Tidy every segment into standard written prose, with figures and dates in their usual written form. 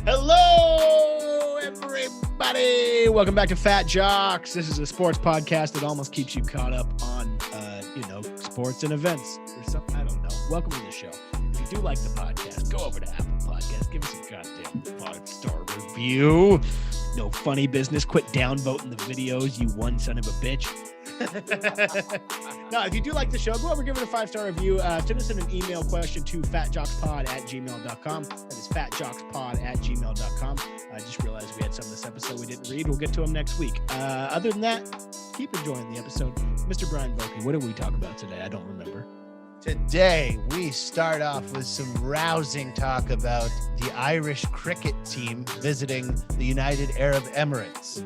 Hello, everybody. Welcome back to Fat Jocks. This is a sports podcast that almost keeps you caught up on, sports and events or something. I don't know. Welcome to the show. If you do like the podcast, go over to Apple Podcasts. Give us a goddamn 5-star review. No funny business. Quit downvoting the videos, you one son of a bitch. No, if you do like the show, go over, give it a 5-star review. Send us an email question to fatjockspod@gmail.com. That is fatjockspod@gmail.com. I just realized we had some of this episode we didn't read. We'll get to them next week. Other than that, keep enjoying the episode. Mr. Brian Vokey, what did we talk about today? I don't remember. Today, we start off with some rousing talk about the Irish cricket team visiting the United Arab Emirates.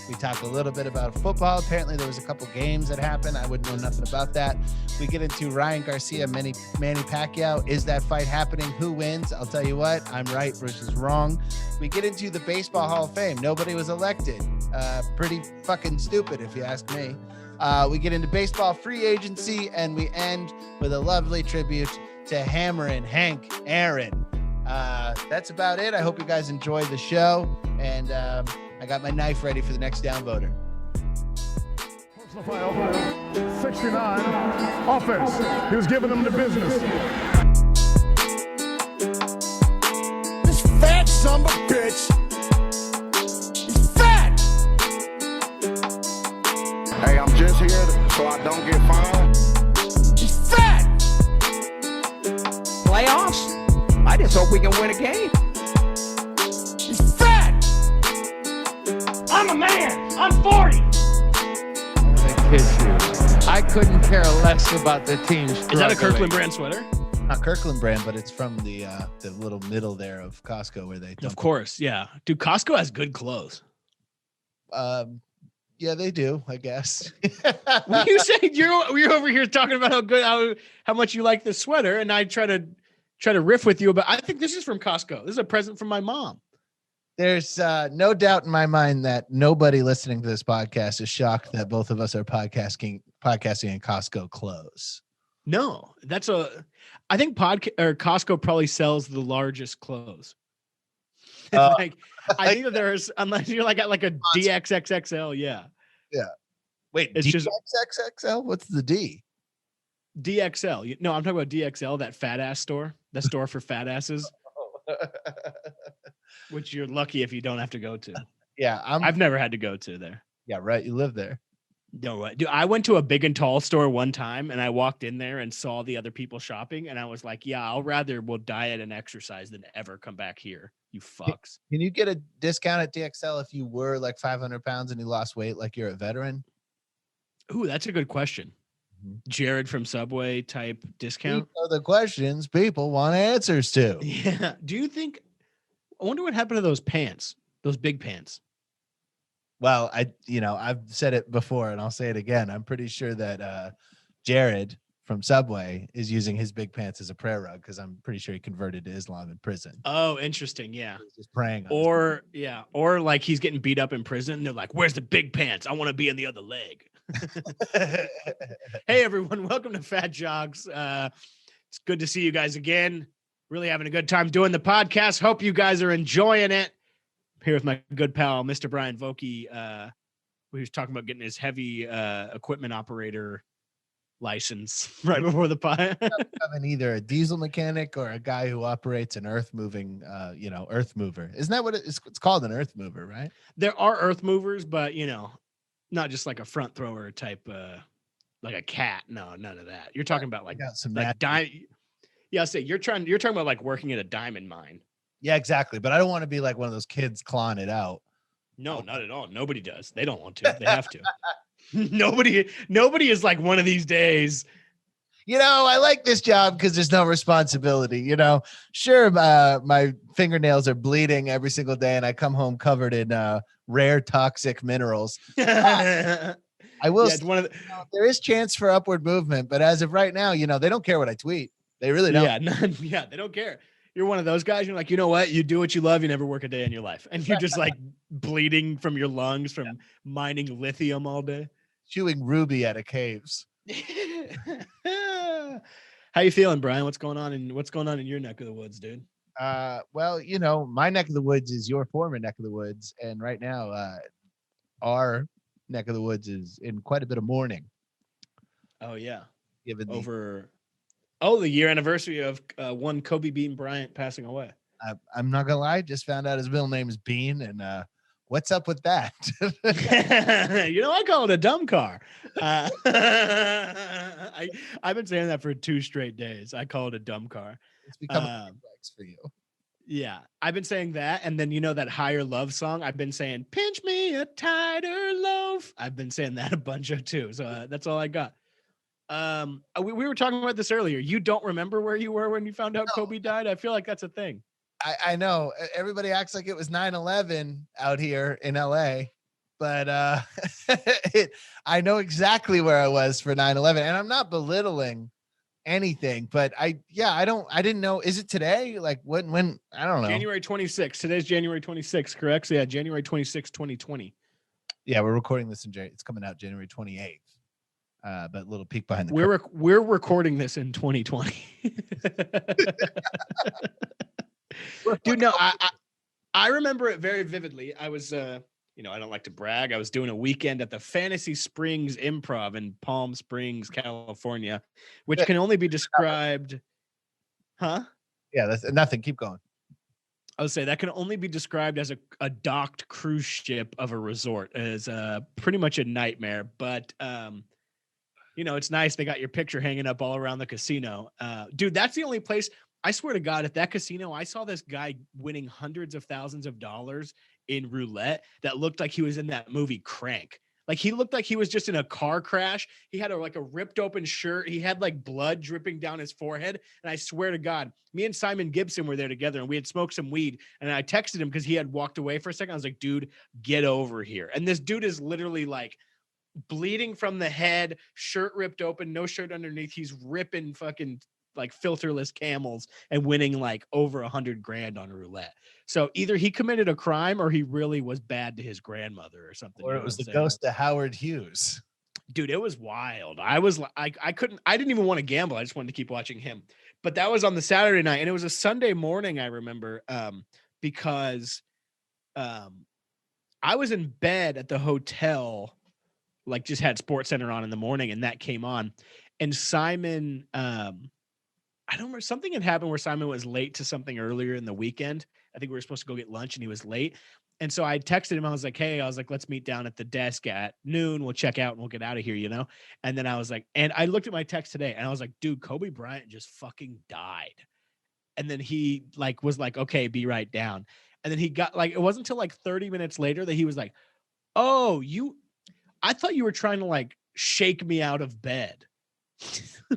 We talk a little bit about football. Apparently, there was a couple games that happened. I wouldn't know nothing about that. We get into Ryan Garcia, Manny Pacquiao. Is that fight happening? Who wins? I'll tell you what, I'm right versus wrong. We get into the Baseball Hall of Fame. Nobody was elected. Pretty fucking stupid, if you ask me. We get into baseball free agency, and we end with a lovely tribute to Hammerin' Hank Aaron. That's about it. I hope you guys enjoy the show, and I got my knife ready for the next downvoter. 69 offense. He was giving them the business. This fat son of a bitch. He's fat. Hey, I'm just here so I don't get fined. He's fat. Playoffs? I just hope we can win a game. He's fat. I'm a man. I'm 40. I kiss you. I couldn't care less about the team. Is that a Kirkland brand sweater? Not Kirkland brand, but it's from the little middle there of Costco where they. Of course, yeah. Dude, Costco has good clothes. Yeah, they do, I guess. What you saying? You're over here talking about how much you like the sweater, and I try to riff with you about. I think this is from Costco. This is a present from my mom. There's no doubt in my mind that nobody listening to this podcast is shocked that both of us are podcasting in Costco clothes. No, I think Costco probably sells the largest clothes. I think that there's, unless you're like at like a DXXXL, yeah. Yeah. Wait, it's just DXXXL? What's the D? DXL. No, I'm talking about DXL, that fat ass store, the store for fat asses. Which you're lucky if you don't have to go to. Yeah, I've never had to go to there. Yeah, right. You live there. No, what? Dude, I went to a big and tall store one time, and I walked in there and saw the other people shopping, and I was like, "Yeah, we'll diet and exercise than ever come back here, you fucks." Can you get a discount at DXL if you were like 500 pounds and you lost weight, like you're a veteran? Ooh, that's a good question. Jared from Subway type discount. These are the questions people want answers to. Yeah. Do you think? I wonder what happened to those pants, those big pants. Well, I've said it before and I'll say it again. I'm pretty sure that Jared from Subway is using his big pants as a prayer rug because I'm pretty sure he converted to Islam in prison. Oh, interesting. Yeah. He's just praying. Or like he's getting beat up in prison. And they're like, "Where's the big pants? I want to be in the other leg." Hey, everyone. Welcome to Fat Jocks. It's good to see you guys again. Really having a good time doing the podcast. Hope you guys are enjoying it. I'm here with my good pal, Mr. Brian Vokey. We was talking about getting his heavy equipment operator license right before the pod. Having either a diesel mechanic or a guy who operates an earth moving, earth mover. Isn't that what it's called? An earth mover, right? There are earth movers, but not just like a front thrower type, like a cat. No, none of that. You're talking about like Yeah, say you're talking about like working at a diamond mine. Yeah, exactly. But I don't want to be like one of those kids clawing it out. No, not at all. Nobody does. They don't want to. They have to. Nobody is like one of these days. I like this job because there's no responsibility. Sure, my fingernails are bleeding every single day, and I come home covered in rare toxic minerals. I will. Yeah, there is chance for upward movement, but as of right now, they don't care what I tweet. They really don't. Yeah, they don't care. You're one of those guys. You're like, you know what? You do what you love. You never work a day in your life. And you're just like bleeding from your lungs from mining lithium all day. Chewing ruby out of caves. How you feeling, Brian? What's going on in your neck of the woods, dude? Well, my neck of the woods is your former neck of the woods, and right now, our neck of the woods is in quite a bit of mourning. Oh yeah. Given the year anniversary of one Kobe Bean Bryant passing away. I'm not gonna lie, just found out his middle name is Bean, and what's up with that? I call it a dumb car. I've been saying that for 2 straight days. I call it a dumb car. It's become a complex for you. Yeah, I've been saying that, and then that Higher Love song. I've been saying "Pinch me a tighter loaf." I've been saying that a bunch of too. So that's all I got. We were talking about this earlier. You don't remember where you were when you found out Kobe died? I feel like that's a thing. I know everybody acts like it was 9/11 out here in LA, but I know exactly where I was for 9/11, and I'm not belittling anything, but I didn't know. Is it today? Like when I don't know. January 26th. Today's January 26th, correct? So yeah, January 26th, 2020. Yeah, we're recording this it's coming out January 28th. But little peek behind the curtain. We're recording this in 2020. Dude, no, I remember it very vividly. I was I don't like to brag. I was doing a weekend at the Fantasy Springs Improv in Palm Springs, California, which can only be described. Huh? Yeah, that's nothing. Keep going. I would say that can only be described as a docked cruise ship of a resort. As pretty much a nightmare, but it's nice. They got your picture hanging up all around the casino. Dude, that's the only place. I swear to God, at that casino, I saw this guy winning hundreds of thousands of dollars in roulette that looked like he was in that movie Crank. Like he looked like he was just in a car crash. He had a ripped open shirt. He had like blood dripping down his forehead. And I swear to God, me and Simon Gibson were there together and we had smoked some weed. And I texted him because he had walked away for a second. I was like, dude, get over here. And this dude is literally like bleeding from the head, shirt ripped open, no shirt underneath. He's ripping fucking like filterless Camels and winning like over $100,000 on roulette. So either he committed a crime or he really was bad to his grandmother or something. Or it was the ghost of Howard Hughes. Dude, it was wild. I was like, I didn't even want to gamble. I just wanted to keep watching him. But that was on the Saturday night and it was a Sunday morning. I remember because I was in bed at the hotel, like just had Sports Center on in the morning and that came on. And Simon, I don't remember, something had happened where Simon was late to something earlier in the weekend. I think we were supposed to go get lunch and he was late. And so I texted him. I was like, hey, let's meet down at the desk at noon. We'll check out and we'll get out of here, And then I was like, and I looked at my text today and I was like, dude, Kobe Bryant just fucking died. And then he was like, okay, be right down. And then he got it wasn't until 30 minutes later that he was like, oh, I thought you were trying to shake me out of bed.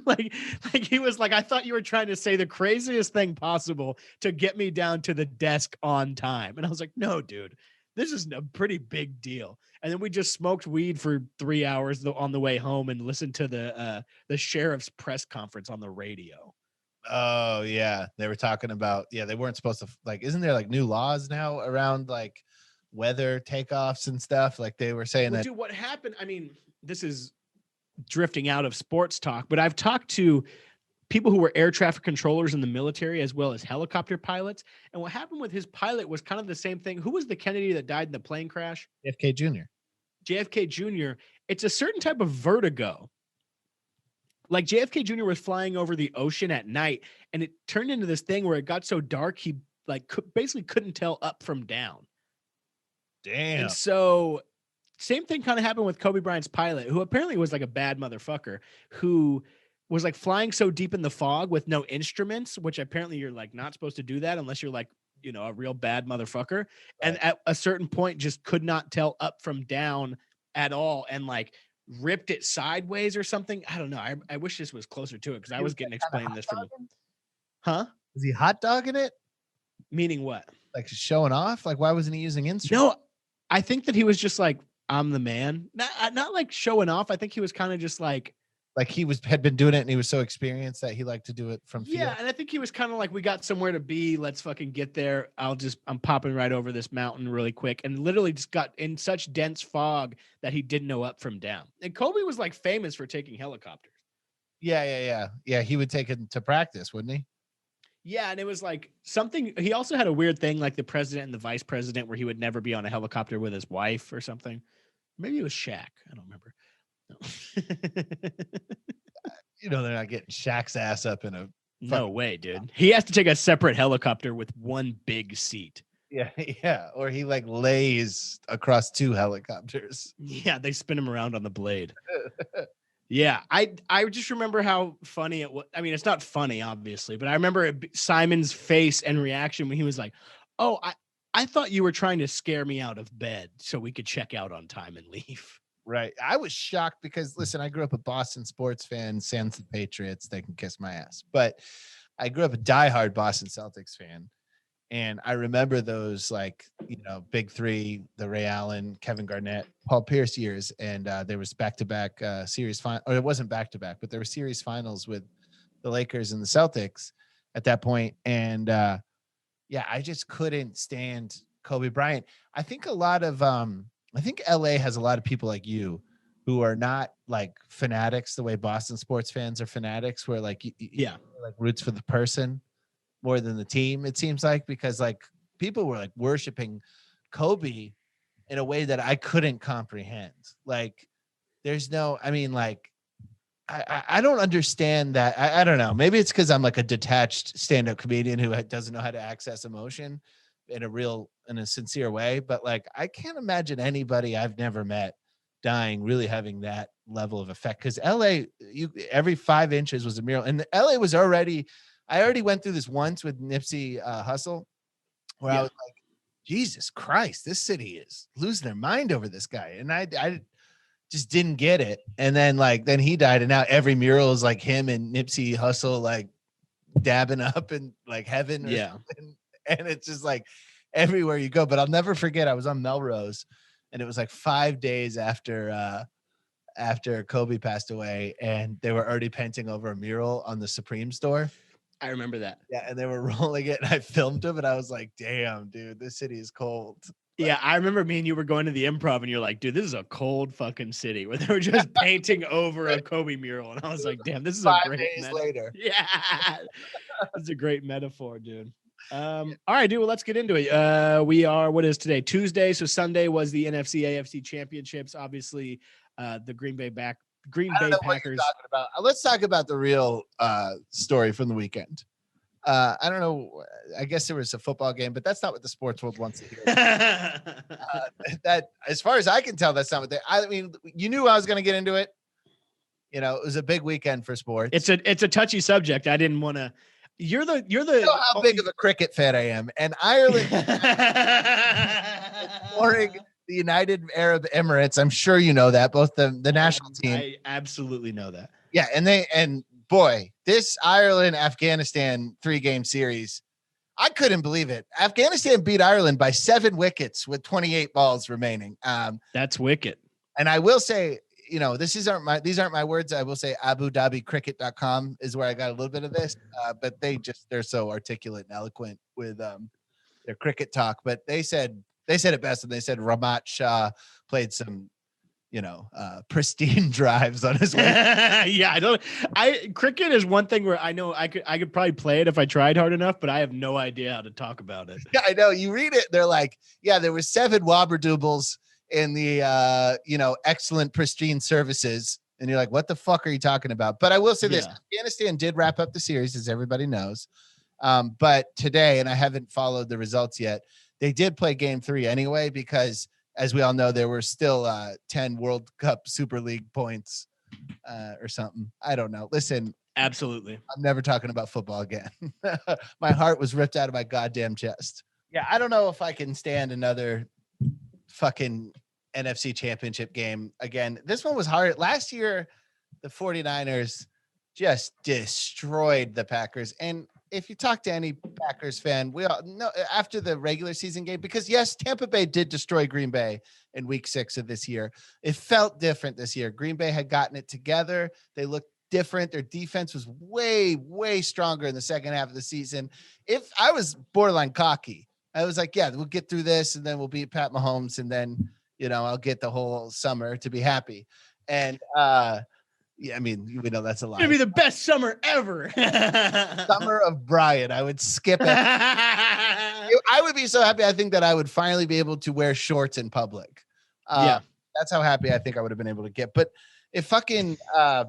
like he was like, I thought you were trying to say the craziest thing possible to get me down to the desk on time. And I was like, no, dude, this is a pretty big deal. And then we just smoked weed for 3 hours on the way home and listened to the sheriff's press conference on the radio. Oh yeah. They were talking about, they weren't supposed to isn't there new laws now around weather takeoffs and stuff? Like they were saying that. Dude, what happened? I mean, this is drifting out of sports talk, but I've talked to people who were air traffic controllers in the military as well as helicopter pilots. And what happened with his pilot was kind of the same thing. Who was the Kennedy that died in the plane crash? JFK Jr. It's a certain type of vertigo. Like JFK Jr. was flying over the ocean at night and it turned into this thing where it got so dark, he basically couldn't tell up from down. Damn. And so same thing kind of happened with Kobe Bryant's pilot, who apparently was a bad motherfucker, who was flying so deep in the fog with no instruments, which apparently you're not supposed to do that unless you're a real bad motherfucker. Right. And at a certain point just could not tell up from down at all and ripped it sideways or something. I don't know. I wish this was closer to it because I was getting explained this from. Huh? Was he hot dogging it? Meaning what? Showing off? Why wasn't he using instruments? No, I think that he was just I'm the man. Not showing off. I think he was kind of just he had been doing it and he was so experienced that he liked to do it from field. Yeah, and I think he was kind of we got somewhere to be. Let's fucking get there. I'm popping right over this mountain really quick, and literally just got in such dense fog that he didn't know up from down. And Kobe was famous for taking helicopters. Yeah. He would take it to practice, wouldn't he? Yeah, and it was like something. He also had a weird thing, like the president and the vice president, where he would never be on a helicopter with his wife or something. Maybe it was Shaq. I don't remember. No. They're not getting Shaq's ass up in a. No way, dude. He has to take a separate helicopter with one big seat. Yeah, yeah. Or he like lays across 2 helicopters. Yeah, they spin him around on the blade. Yeah, I just remember how funny it was. I mean, it's not funny, obviously, but I remember Simon's face and reaction when he was like, "Oh, I thought you were trying to scare me out of bed so we could check out on time and leave." Right. I was shocked because, listen, I grew up a Boston sports fan, sans the Patriots, they can kiss my ass. But I grew up a diehard Boston Celtics fan. And I remember those, like, big three, the Ray Allen, Kevin Garnett, Paul Pierce years. And there was back-to-back series final, or it wasn't back-to-back, but there were series finals with the Lakers and the Celtics at that point. And I just couldn't stand Kobe Bryant. I think I think LA has a lot of people like you who are not like fanatics the way Boston sports fans are fanatics, where like, like roots for the person more than the team, it seems like, because like people were like worshiping Kobe in a way that I couldn't comprehend. Like there's no, I mean, like, I don't understand that. I don't know. Maybe it's because I'm like a detached stand-up comedian who doesn't know how to access emotion in a sincere way. But like, I can't imagine anybody I've never met dying really having that level of effect. Because LA, every 5 inches was a mural, and LA was already. I already went through this once with Nipsey Hussle, where I was like, Jesus Christ, this city is losing their mind over this guy, and I just didn't get it. And then he died, and now every mural is like him and Nipsey Hussle like dabbing up in like heaven. Or something. And it's just like everywhere you go. But I'll never forget, I was on Melrose, and it was like 5 days after Kobe passed away, and they were already painting over a mural on the Supreme store. I remember that. Yeah, and they were rolling it, and I filmed them, and I was like, damn, dude, this city is cold. Yeah, I remember me and you were going to the Improv, and you're like, dude, this is a cold fucking city, where they were just painting over a Kobe mural. And I was like, damn, this is 5 a great days later. Yeah, it's a great metaphor, dude. All right, dude, well, let's get into it. What is today? Tuesday. So Sunday was the NFC AFC championships. Obviously, the Green Bay Packers. Let's talk about the real story from the weekend. I don't know. I guess there was a football game, but that's not what the sports world wants to hear. That, as far as I can tell, that's not what I mean, you knew I was going to get into it. It was a big weekend for sports. It's a touchy subject. I didn't want to. You're the. You know how big of a cricket fan I am, and Ireland pouring the United Arab Emirates. I'm sure you know that, both the national team. I absolutely know that. Yeah, and boy, this Ireland-Afghanistan 3-game series, I couldn't believe it. Afghanistan beat Ireland by 7 wickets with 28 balls remaining. That's wicked. And I will say, these aren't my words. I will say AbuDhabiCricket.com is where I got a little bit of this. But they're so articulate and eloquent with their cricket talk. But they said it best, and they said Ramat Shah played some pristine drives on his way. Yeah, cricket is one thing where I know I could probably play it if I tried hard enough, but I have no idea how to talk about it. Yeah, I know. You read it, they're like, yeah, there were 7 wobber-doubles in the excellent pristine services, and you're like, what the fuck are you talking about? But I will say this: Afghanistan did wrap up the series, as everybody knows. But today, and I haven't followed the results yet, they did play game 3 anyway, because as we all know, there were still 10 World Cup Super League points or something. I don't know. Listen, absolutely, I'm never talking about football again. My heart was ripped out of my goddamn chest. Yeah, I don't know if I can stand another fucking NFC championship game again. This one was hard. Last year, the 49ers just destroyed the Packers. And if you talk to any Packers fan, we all know after the regular season game, because yes, Tampa Bay did destroy Green Bay in week 6 of this year. It felt different this year. Green Bay had gotten it together. They looked different. Their defense was way, way stronger in the second half of the season. If I was borderline cocky, I was like, yeah, we'll get through this, and then we'll beat Pat Mahomes, and then, I'll get the whole summer to be happy. And Yeah, I mean, we know that's a lie. It's gonna be the best summer ever. Summer of Brian. I would skip it. I would be so happy. I think that I would finally be able to wear shorts in public. Yeah. That's how happy I think I would have been able to get. But if fucking, I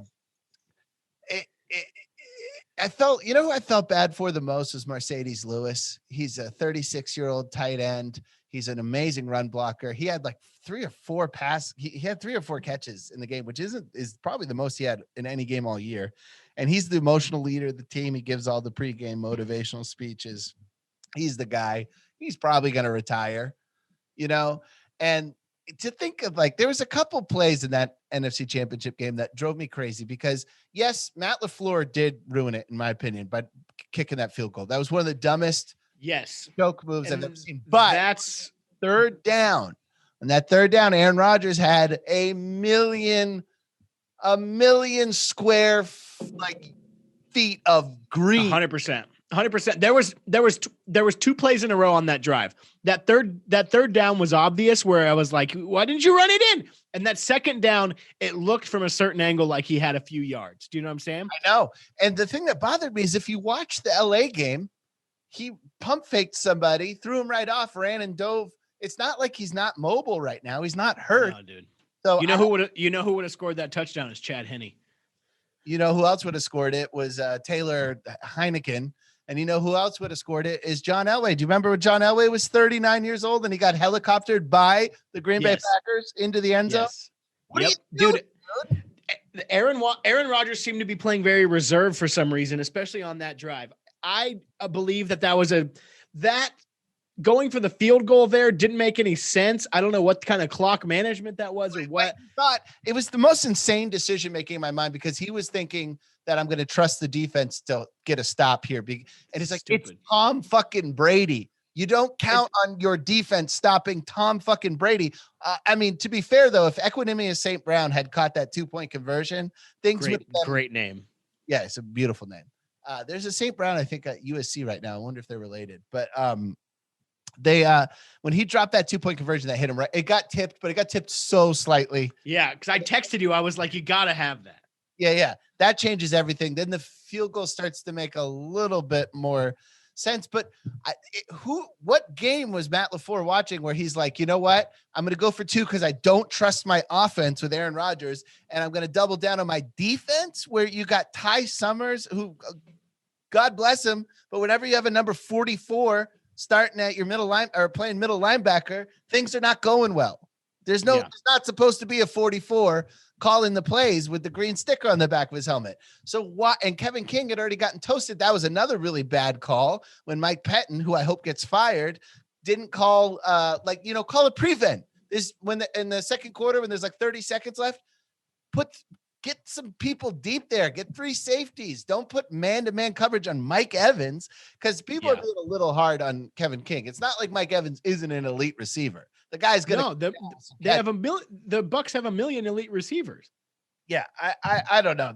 felt, you know who I felt bad for the most was Mercedes Lewis. He's a 36-year-old tight end. He's an amazing run blocker. He had like 3 or 4 he had 3 or 4 catches in the game, which is probably the most he had in any game all year. And he's the emotional leader of the team. He gives all the pregame motivational speeches. He's the guy. He's probably going to retire, you know? And to think of, like, there was a couple plays in that NFC Championship game that drove me crazy because, yes, Matt LaFleur did ruin it, in my opinion, by kicking that field goal. That was one of the dumbest joke moves I've ever seen. But that's third down. On that third down, Aaron Rodgers had a million square feet of green. 100%. 100%. There was 2 plays in a row on that drive. That third down was obvious where I was like, why didn't you run it in? And that second down, it looked from a certain angle like he had a few yards. Do you know what I'm saying? I know. And the thing that bothered me is if you watch the LA game, he pump faked somebody, threw him right off, ran and dove. It's not like he's not mobile right now. He's not hurt. No, dude. So who would have scored that touchdown is Chad Henne. You know who else would have scored it was Taylor Heineken. And you know who else would have scored it is John Elway. Do you remember when John Elway was 39 years old and he got helicoptered by the Green Bay Packers into the end zone? Yes. What are you doing, dude? Aaron Rodgers seemed to be playing very reserved for some reason, especially on that drive. I believe that was that going for the field goal there didn't make any sense. I don't know what kind of clock management that was or what. But it was the most insane decision making in my mind because he was thinking that I'm going to trust the defense to get a stop here. And it's like, it's Tom fucking Brady. You don't count on your defense stopping Tom fucking Brady. I mean, to be fair though, if Equinemius St. Brown had caught that 2-point conversion, things would have great name. Yeah, it's a beautiful name. There's a St. Brown, I think, at USC right now. I wonder if they're related. But they when he dropped that 2-point conversion that hit him right, it got tipped, but it got tipped so slightly. Yeah, because I texted you. I was like, you got to have that. Yeah. That changes everything. Then the field goal starts to make a little bit more sense. But what game was Matt LaFleur watching where he's like, you know what? I'm going to go for 2 because I don't trust my offense with Aaron Rodgers, and I'm going to double down on my defense where you got Ty Summers, who, God bless him, but whenever you have a number 44 starting at your middle line or playing middle linebacker, things are not going well. There's not supposed to be a 44 calling the plays with the green sticker on the back of his helmet. So what? And Kevin King had already gotten toasted. That was another really bad call when Mike Pettin, who I hope gets fired, didn't call call a prevent. In the second quarter, when there's like 30 seconds left, get some people deep there. Get 3 safeties. Don't put man-to-man coverage on Mike Evans because people are being a little hard on Kevin King. It's not like Mike Evans isn't an elite receiver. The guy's gonna. No, they have $1 million. The Bucs have 1 million elite receivers. Yeah, I don't know.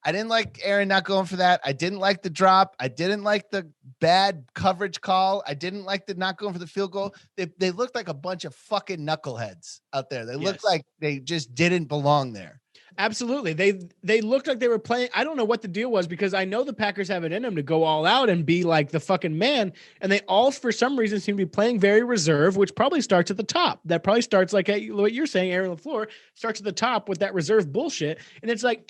I didn't like Aaron not going for that. I didn't like the drop. I didn't like the bad coverage call. I didn't like the not going for the field goal. They looked like a bunch of fucking knuckleheads out there. They looked like they just didn't belong there. Absolutely. They looked like they were playing. I don't know what the deal was because I know the Packers have it in them to go all out and be like the fucking man. And they all, for some reason, seem to be playing very reserve, which probably starts at the top. That probably starts like what you're saying, Aaron LaFleur starts at the top with that reserve bullshit. And it's like,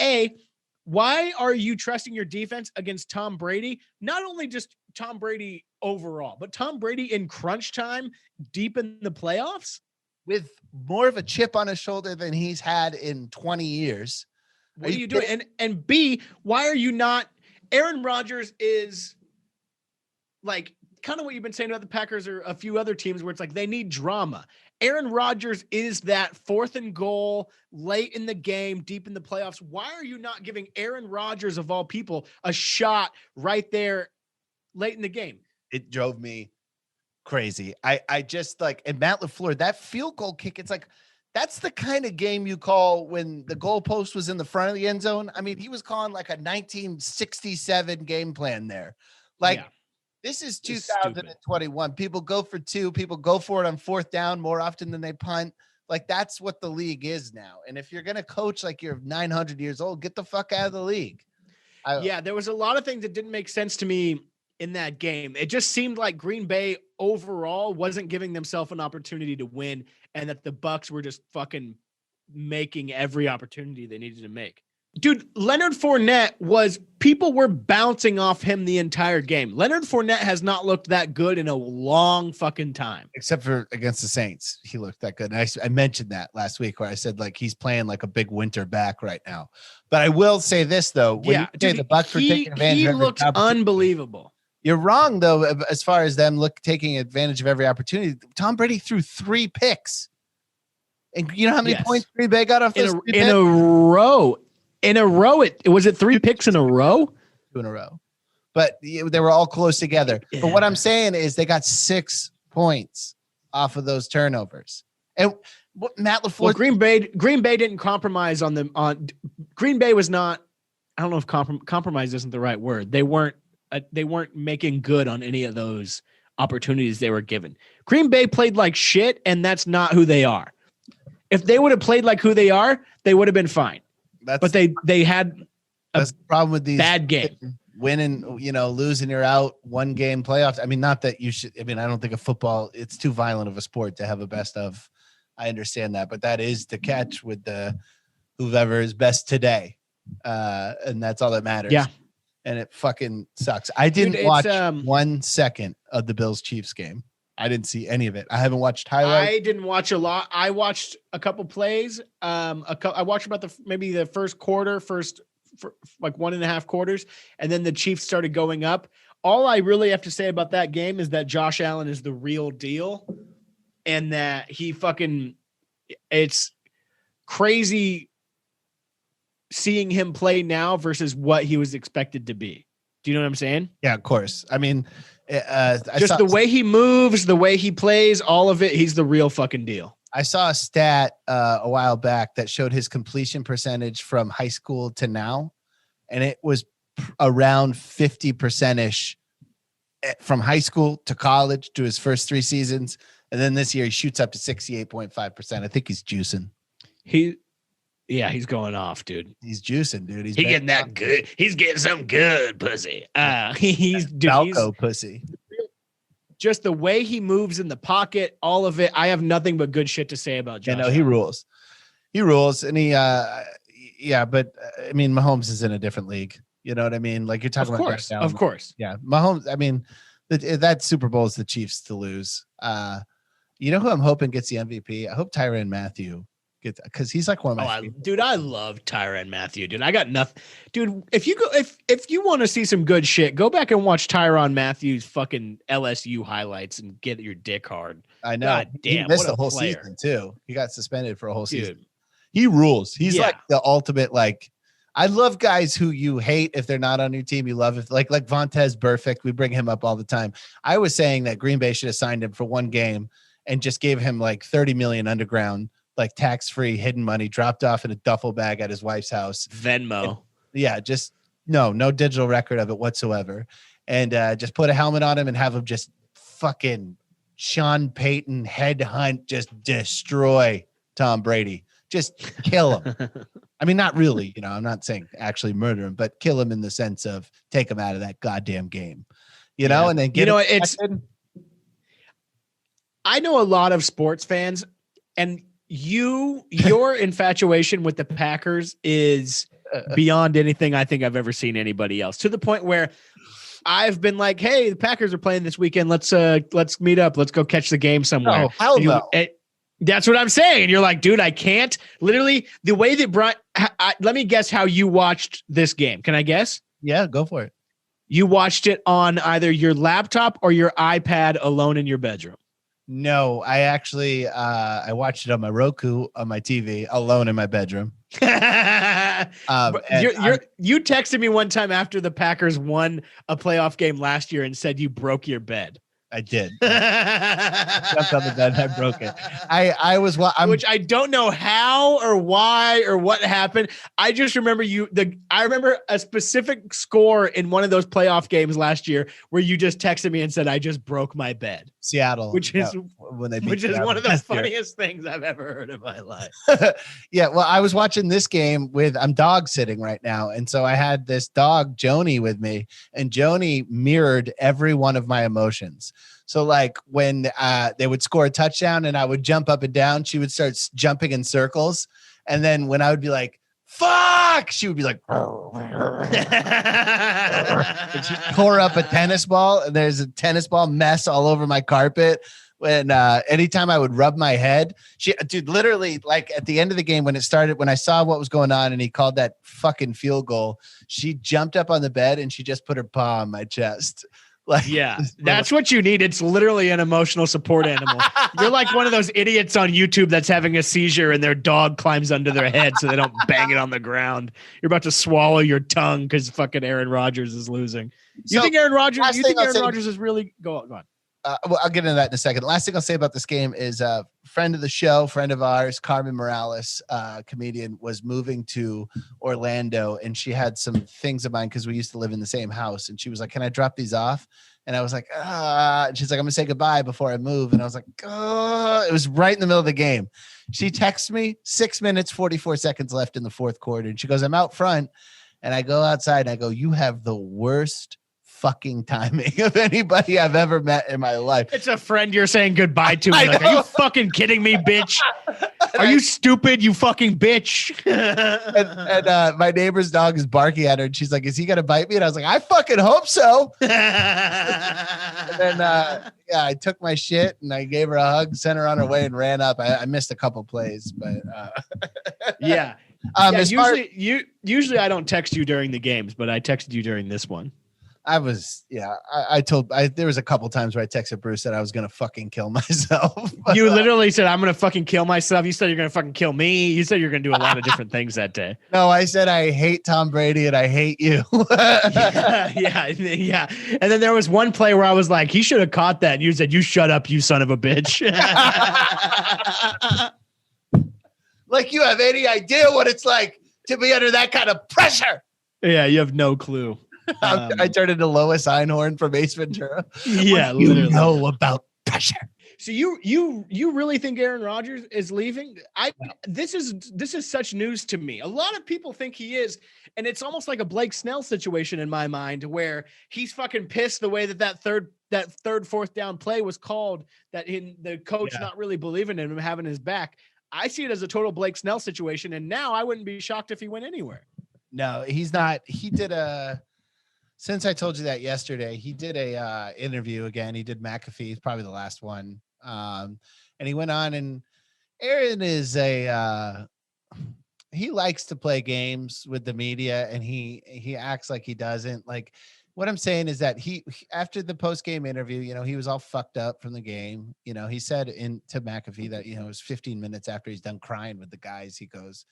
why are you trusting your defense against Tom Brady? Not only just Tom Brady overall, but Tom Brady in crunch time deep in the playoffs? With more of a chip on his shoulder than he's had in 20 years. What are you doing? And B, why are you not? Aaron Rodgers is like kind of what you've been saying about the Packers or a few other teams where it's like they need drama. Aaron Rodgers is that 4th and goal late in the game, deep in the playoffs. Why are you not giving Aaron Rodgers, of all people, a shot right there late in the game? It drove me crazy. I just like, and Matt LaFleur, that field goal kick, it's like, that's the kind of game you call when the goalpost was in the front of the end zone. I mean, he was calling like a 1967 game plan there. This is 2021. People go for 2. People go for it on 4th down more often than they punt. Like, that's what the league is now. And if you're going to coach like you're 900 years old, get the fuck out of the league. Yeah, there was a lot of things that didn't make sense to me in that game. It just seemed like Green Bay overall wasn't giving themselves an opportunity to win, and that the Bucs were just fucking making every opportunity they needed to make. Dude, Leonard Fournette people were bouncing off him the entire game. Leonard Fournette has not looked that good in a long fucking time. Except for against the Saints. He looked that good. And I mentioned that last week where I said, like, he's playing like a big winter back right now. But I will say this, though. When you say the Bucs were taking advantage he of every looks opportunity, unbelievable. You're wrong, though, as far as them taking advantage of every opportunity. Tom Brady threw 3 picks. And you know how many points Green Bay got off those in a row? In a row, was it 3 picks in a row? 2 in a row, but they were all close together. Yeah. But what I'm saying is they got 6 points off of those turnovers. And what Matt LaFleur, well, Green Bay didn't compromise on them. Green Bay was not. I don't know if compromise isn't the right word. They weren't making good on any of those opportunities they were given. Green Bay played like shit, and that's not who they are. If they would have played like who they are, they would have been fine. But they had that's the problem with these bad game. Winning, losing, you're out, 1 game playoffs. I mean, not that you should. I mean, I don't think football, it's too violent of a sport to have a best of. I understand that, but that is the catch with the whoever is best today, and that's all that matters. Yeah, and it fucking sucks. I didn't watch 1 second of the Bills Chiefs game. I didn't see any of it. I haven't watched highlights. I didn't watch a lot. I watched a couple plays. I watched about maybe the first quarter, for like 1.5 quarters, and then the Chiefs started going up. All I really have to say about that game is that Josh Allen is the real deal, and that it's crazy seeing him play now versus what he was expected to be. Do you know what I'm saying? Yeah, of course. I mean, the way he moves, the way he plays, all of it, he's the real fucking deal. I saw a stat a while back that showed his completion percentage from high school to now, and it was around 50%-ish from high school to college to his first 3 seasons. And then this year he shoots up to 68.5%. I think he's juicing. He's going off, dude. He's juicing, dude. He's getting that good. He's getting some good pussy. He's Falco pussy. Just the way he moves in the pocket, all of it. I have nothing but good shit to say about Josh. He rules. He rules, and but I mean, Mahomes is in a different league. You know what I mean? Like you're talking about. Of course. Yeah, Mahomes. I mean, that Super Bowl is the Chiefs to lose. You know who I'm hoping gets the MVP? I hope Tyrann Mathieu. Because he's like one of my favorites. Dude, I love Tyrann Mathieu, dude. I got nothing. Dude, if you want to see some good shit, go back and watch Tyrann Mathieu's fucking LSU highlights and get your dick hard. I know. God damn, he missed what the whole player. season too. He got suspended for a whole season. He rules. He's like the ultimate, like, I love guys who you hate if they're not on your team. You love it. Like Vontaze Burfict. We bring him up all the time. I was saying that Green Bay should have signed him for 1 game and just gave him like $30 million underground, like tax-free hidden money dropped off in a duffel bag at his wife's house. Venmo. And, just no digital record of it whatsoever. And just put a helmet on him and have him just fucking Sean Payton headhunt, just destroy Tom Brady. Just kill him. I mean, not really, I'm not saying actually murder him, but kill him in the sense of take him out of that goddamn game, and then get I know a lot of sports fans, and your infatuation with the Packers is beyond anything I think I've ever seen anybody else, to the point where I've been like, hey, the Packers are playing this weekend. Let's meet up. Let's go catch the game somewhere. Oh, hell no. That's what I'm saying. And you're like, dude, I can't. Literally, the way that Brian, let me guess how you watched this game. Can I guess? Yeah, go for it. You watched it on either your laptop or your iPad alone in your bedroom. No, I actually I watched it on my Roku on my TV alone in my bedroom. You texted me one time after the Packers won a playoff game last year and said you broke your bed. I did. Jumped on the bed and I broke it. Which I don't know how or why or what happened. I just remember I remember a specific score in one of those playoff games last year where you just texted me and said, I just broke my bed. Seattle, which is when they beat which is Seattle one of the last year. funniest things I've ever heard in my life. Yeah, well, I was watching this game I'm dog sitting right now, and so I had this dog Joni with me, and Joni mirrored every one of my emotions. So like when they would score a touchdown and I would jump up and down, she would start jumping in circles, and then when I would be like, fuck, she would be like, and she tore up a tennis ball, and there's a tennis ball mess all over my carpet. When anytime I would rub my head, dude, literally, like at the end of the game when it started, when I saw what was going on and he called that fucking field goal, she jumped up on the bed and she just put her paw on my chest. Like, yeah, that's what you need. It's literally an emotional support animal. You're like one of those idiots on YouTube that's having a seizure and their dog climbs under their head so they don't bang it on the ground. You're about to swallow your tongue because fucking Aaron Rodgers is losing. You think Aaron Rodgers? You think Aaron Rodgers is really go on? Well, I'll get into that in a second. The last thing I'll say about this game is a friend of the show, friend of ours, Carmen Morales, comedian, was moving to Orlando, and she had some things of mine because we used to live in the same house. And she was like, "Can I drop these off?" And I was like, And she's like, "I'm gonna say goodbye before I move." And I was like, It was right in the middle of the game. She texts me 6 minutes, 44 seconds left in the fourth quarter, and she goes, "I'm out front." And I go outside and I go, "You have the worst fucking timing of anybody I've ever met in my life." It's a friend you're saying goodbye to. Like, are you fucking kidding me, bitch? Are you stupid, you fucking bitch? and my neighbor's dog is barking at her, and she's like, "Is he gonna bite me?" And I was like, "I fucking hope so." And then I took my shit and I gave her a hug, sent her on her way, and ran up. I missed a couple plays, but yeah. Usually I don't text you during the games, but I texted you during this one. I was, there was a couple times where I texted Bruce that I was going to fucking kill myself. You literally said, "I'm going to fucking kill myself." You said you're going to fucking kill me. You said you're going to do a lot of different things that day. No, I said, "I hate Tom Brady and I hate you." Yeah. And then there was one play where I was like, he should have caught that. And you said, "You shut up, you son of a bitch." Like you have any idea what it's like to be under that kind of pressure. Yeah, you have no clue. I turned into Lois Einhorn from Ace Ventura. Yeah, literally. You know about pressure. So you really think Aaron Rodgers is leaving? This is such news to me. A lot of people think he is, and it's almost like a Blake Snell situation in my mind, where he's fucking pissed the way that third fourth down play was called. That the coach not really believing in him, having his back. I see it as a total Blake Snell situation, and now I wouldn't be shocked if he went anywhere. No, he's not. He did since I told you that yesterday, he did a interview again. He did McAfee, probably the last one. And he went on, and Aaron is he likes to play games with the media, and he acts like he doesn't. Like, what I'm saying is that he after the post-game interview, he was all fucked up from the game. He said to McAfee that, it was 15 minutes after he's done crying with the guys, he goes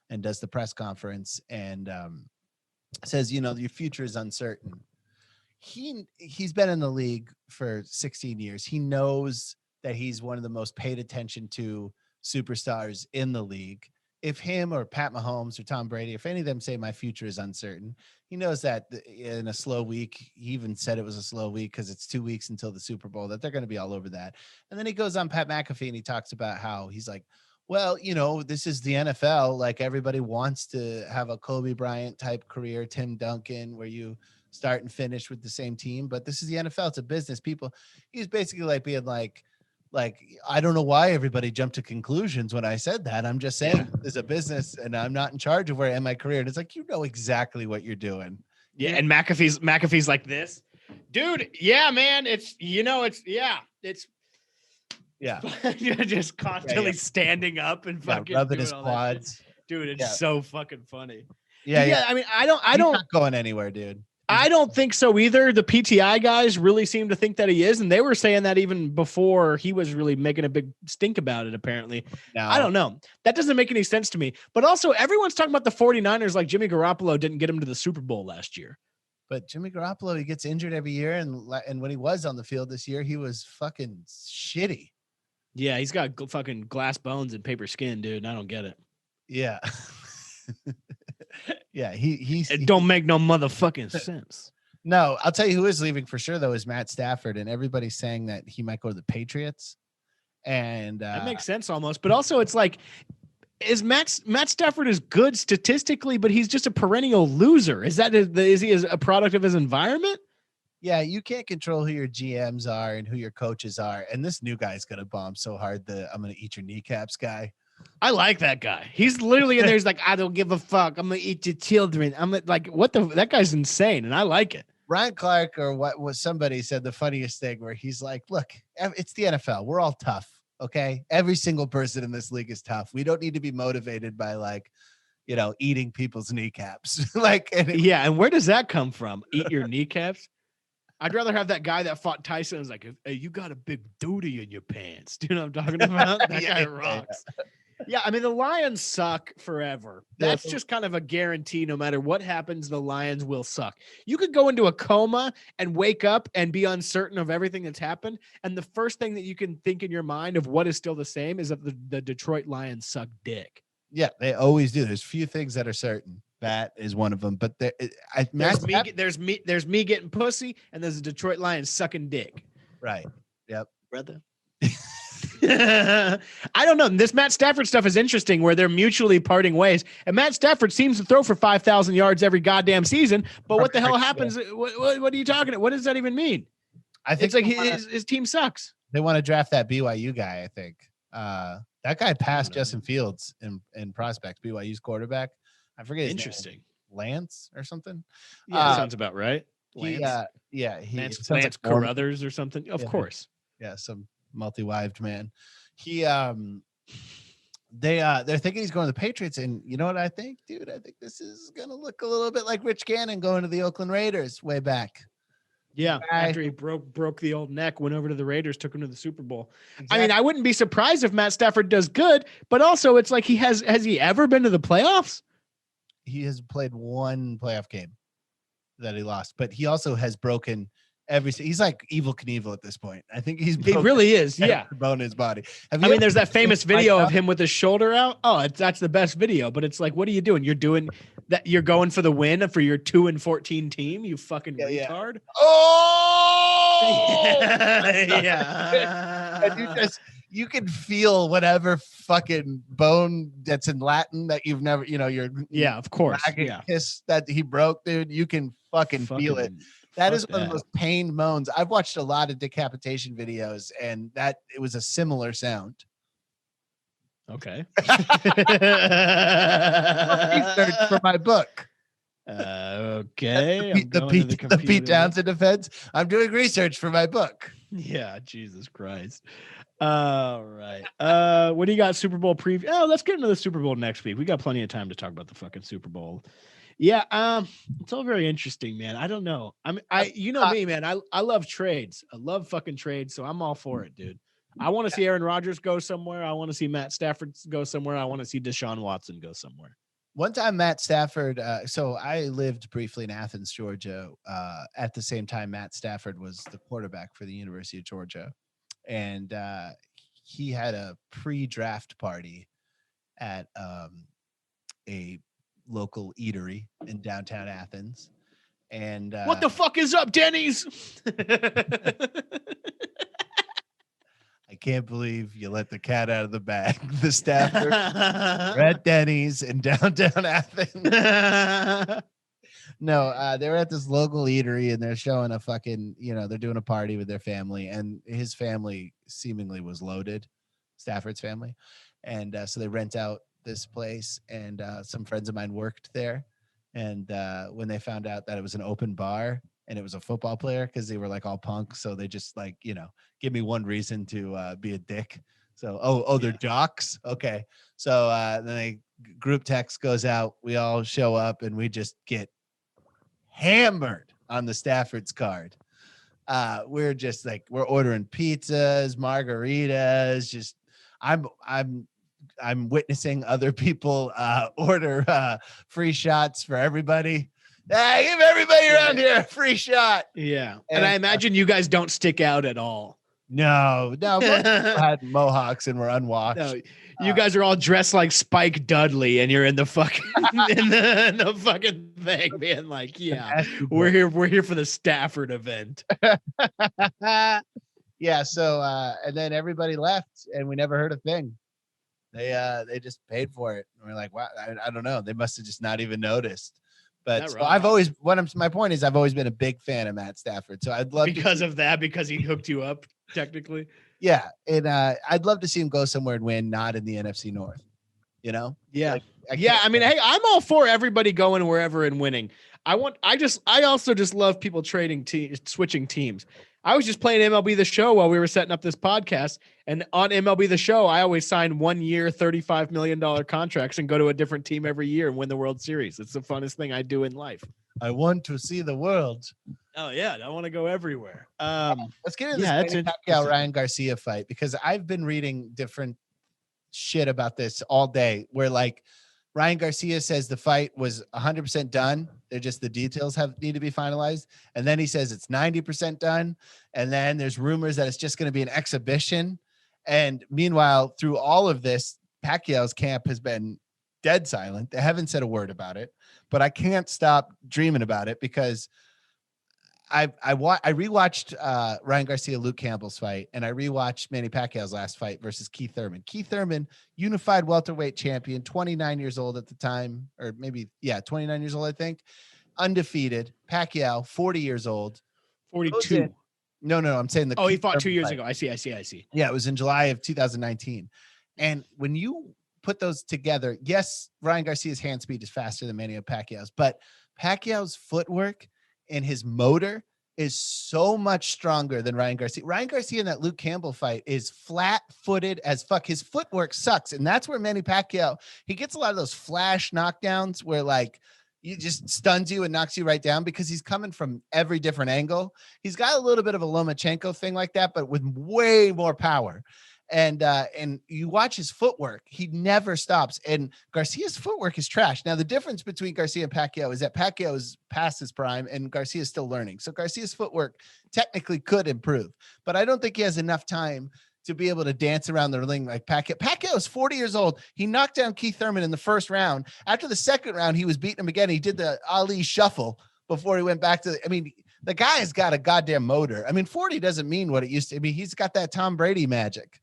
and does the press conference and says, your future is uncertain. He's been in the league for 16 years. He knows that he's one of the most paid attention to superstars in the league. If him or Pat Mahomes or Tom Brady, if any of them say my future is uncertain, he knows that in a slow week, he even said it was a slow week because it's 2 weeks until the Super Bowl, that they're going to be all over that. And then he goes on Pat McAfee and he talks about how he's like, well, this is the NFL. Like, everybody wants to have a Kobe Bryant type career, Tim Duncan, where you start and finish with the same team. But this is the NFL. It's a business. He's basically like being like, I don't know why everybody jumped to conclusions when I said that. I'm just saying there's a business and I'm not in charge of where I am in my career. And it's like, exactly what you're doing. Yeah. And McAfee's like this, dude. Yeah, man. It's you're just constantly standing up and fucking rubbing his quads. Dude, it's so fucking funny. Yeah. I mean, I don't He's not going anywhere, dude. I don't think so either. The PTI guys really seem to think that he is, and they were saying that even before he was really making a big stink about it, apparently. No. I don't know. That doesn't make any sense to me. But also, everyone's talking about the 49ers like Jimmy Garoppolo didn't get him to the Super Bowl last year. But Jimmy Garoppolo, he gets injured every year, and when he was on the field this year, he was fucking shitty. Yeah, he's got fucking glass bones and paper skin, dude. I don't get it. Yeah. Yeah, it don't make no motherfucking sense. No, I'll tell you who is leaving for sure, though, is Matt Stafford. And everybody's saying that he might go to the Patriots. And that makes sense almost. But also it's like, is Matt Stafford is good statistically, but he's just a perennial loser. Is he a product of his environment? Yeah, you can't control who your GMs are and who your coaches are. And this new guy's going to bomb so hard that I'm going to eat your kneecaps guy. I like that guy. He's literally in there. He's like, I don't give a fuck. I'm going to eat your children. I'm like, that guy's insane. And I like it. Ryan Clark or what was somebody said the funniest thing where he's like, look, it's the NFL. We're all tough. Okay. Every single person in this league is tough. We don't need to be motivated by eating people's kneecaps. And where does that come from? Eat your kneecaps. I'd rather have that guy that fought Tyson and was like, hey, you got a big duty in your pants. Do you know what I'm talking about? That guy rocks. Yeah, I mean, the Lions suck forever. That's just kind of a guarantee. No matter what happens, the Lions will suck. You could go into a coma and wake up and be uncertain of everything that's happened. And the first thing that you can think in your mind of what is still the same is that the Detroit Lions suck dick. Yeah, they always do. There's few things that are certain. That is one of them. But there's me getting pussy, and there's a Detroit Lions sucking dick. Right. Yep. Brother. I don't know. This Matt Stafford stuff is interesting where they're mutually parting ways. And Matt Stafford seems to throw for 5,000 yards every goddamn season. But what the hell happens? Yeah. What are you talking about? What does that even mean? I think it's like his team sucks. They want to draft that BYU guy, I think. That guy passed Justin Fields in prospects, BYU's quarterback. I forget his Interesting. name. Lance or something. Yeah, sounds about right. Lance. Lance like Carruthers or something. Of course. Yeah, some multi-wived man. They're thinking he's going to the Patriots, and you know what I think, dude? I think this is gonna look a little bit like Rich Gannon going to the Oakland Raiders way back. Yeah, after he broke the old neck, went over to the Raiders, took him to the Super Bowl. Exactly. I mean, I wouldn't be surprised if Matt Stafford does good, but also it's like has he ever been to the playoffs? He has played one playoff game that he lost, but he also has broken he's like Evel Knievel at this point. I think he really is. Yeah. Bone in his body. There's that famous video of him with his shoulder out. Oh, that's the best video, but it's like, what are you doing? You're doing that. You're going for the win for your 2-14 team. You fucking retard. Oh yeah. And you can feel whatever fucking bone that's in Latin that you've never, of course. Kiss that he broke, dude. You can fucking feel it. That is one of the most pained moans. I've watched a lot of decapitation videos, and it was a similar sound. Okay. Research for my book. Okay. The Pete Townsend defense. I'm doing research for my book. Yeah, Jesus Christ. All right. What do you got? Super Bowl preview? Oh, let's get into the Super Bowl next week. We got plenty of time to talk about the fucking Super Bowl. Yeah, it's all very interesting, man. I don't know. You know me, man. I love trades. I love fucking trades, so I'm all for it, dude. I want to see Aaron Rodgers go somewhere. I want to see Matt Stafford go somewhere. I want to see Deshaun Watson go somewhere. One time, Matt Stafford. So I lived briefly in Athens, Georgia. At the same time, Matt Stafford was the quarterback for the University of Georgia, and he had a pre-draft party at a local eatery in downtown Athens. And what the fuck is up, Denny's? I can't believe you let the cat out of the bag. The Stafford were at Denny's in downtown Athens. No, they were at this local eatery and they're showing a fucking, they're doing a party with their family, and his family seemingly was loaded, Stafford's family. And so they rent out this place, and some friends of mine worked there. And when they found out that it was an open bar and it was a football player, because they were like all punk, so they just like, give me one reason to be a dick. So they're jocks. Okay. So then a group text goes out, we all show up, and we just get hammered on the Stafford's card. We're just like, we're ordering pizzas, margaritas, just I'm witnessing other people order free shots for everybody. Hey, give everybody around here a free shot. Yeah. And I imagine you guys don't stick out at all. No, most people had mohawks and were unwashed. No, you guys are all dressed like Spike Dudley, and you're in the fucking in the fucking thing, being like, "Yeah, we're here for the Stafford event." Yeah. So, and then everybody left, and we never heard a thing. They just paid for it. And we're like, wow, I don't know. They must have just not even noticed. But so I've always, my point is, I've always been a big fan of Matt Stafford. So I'd love because he hooked you up technically. Yeah, and I'd love to see him go somewhere and win, not in the NFC North. You know? Yeah, I mean, hey, I'm all for everybody going wherever and winning. I also just love people switching teams. I was just playing MLB The Show while we were setting up this podcast, and on MLB The Show, I always sign 1 year, $35 million contracts and go to a different team every year and win the World Series. It's the funnest thing I do in life. I want to see the world. Oh yeah, I want to go everywhere. Let's get into this Pacquiao Ryan Garcia fight, because I've been reading different shit about this all day, where like Ryan Garcia says the fight was 100% done. They're just the details need to be finalized. And then he says it's 90% done. And then there's rumors that it's just going to be an exhibition. And meanwhile, through all of this, Pacquiao's camp has been dead silent. They haven't said a word about it, but I can't stop dreaming about it, because I rewatched Ryan Garcia, Luke Campbell's fight, and I rewatched Manny Pacquiao's last fight versus Keith Thurman. Keith Thurman, unified welterweight champion, 29 years old at the time, or maybe 29 years old, I think, undefeated. Pacquiao, 40 years old, 42. No, I'm saying he Keith fought Thurman 2 years fight. ago. I see. Yeah, it was in July of 2019, and when you put those together, yes, Ryan Garcia's hand speed is faster than Manny Pacquiao's, but Pacquiao's footwork and his motor is so much stronger than Ryan Garcia. Ryan Garcia in that Luke Campbell fight is flat-footed as fuck. His footwork sucks, and that's where Manny Pacquiao, he gets a lot of those flash knockdowns where like he just stuns you and knocks you right down, because he's coming from every different angle. He's got a little bit of a Lomachenko thing like that, but with way more power. And you watch his footwork, he never stops. And Garcia's footwork is trash. Now, the difference between Garcia and Pacquiao is that Pacquiao is past his prime and Garcia is still learning. So Garcia's footwork technically could improve, but I don't think he has enough time to be able to dance around the ring like Pacquiao. Pacquiao is 40 years old. He knocked down Keith Thurman in the first round. After the second round, he was beating him again. He did the Ali shuffle before he went back to, the guy's got a goddamn motor. 40 doesn't mean what it used to. He's got that Tom Brady magic.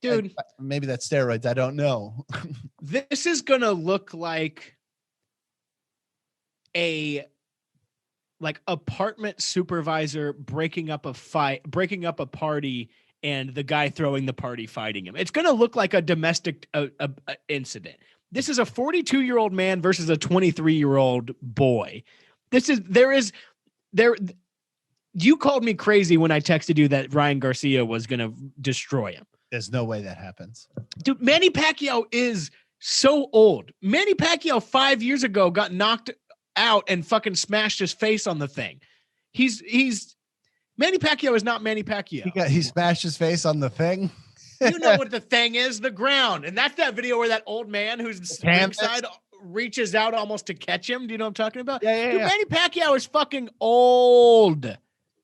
Dude, maybe that's steroids. I don't know. This is going to look like apartment supervisor breaking up a party, and the guy throwing the party fighting him. It's going to look like a domestic incident. This is a 42-year-old man versus a 23-year-old boy. You called me crazy when I texted you that Ryan Garcia was going to destroy him. There's no way that happens. Dude, Manny Pacquiao is so old. Manny Pacquiao 5 years ago got knocked out and fucking smashed his face on the thing. Manny Pacquiao is not Manny Pacquiao. He smashed his face on the thing. You know what the thing is, the ground. And that's that video where that old man who's ringside reaches out almost to catch him. Do you know what I'm talking about? Yeah. Dude, Manny Pacquiao is fucking old.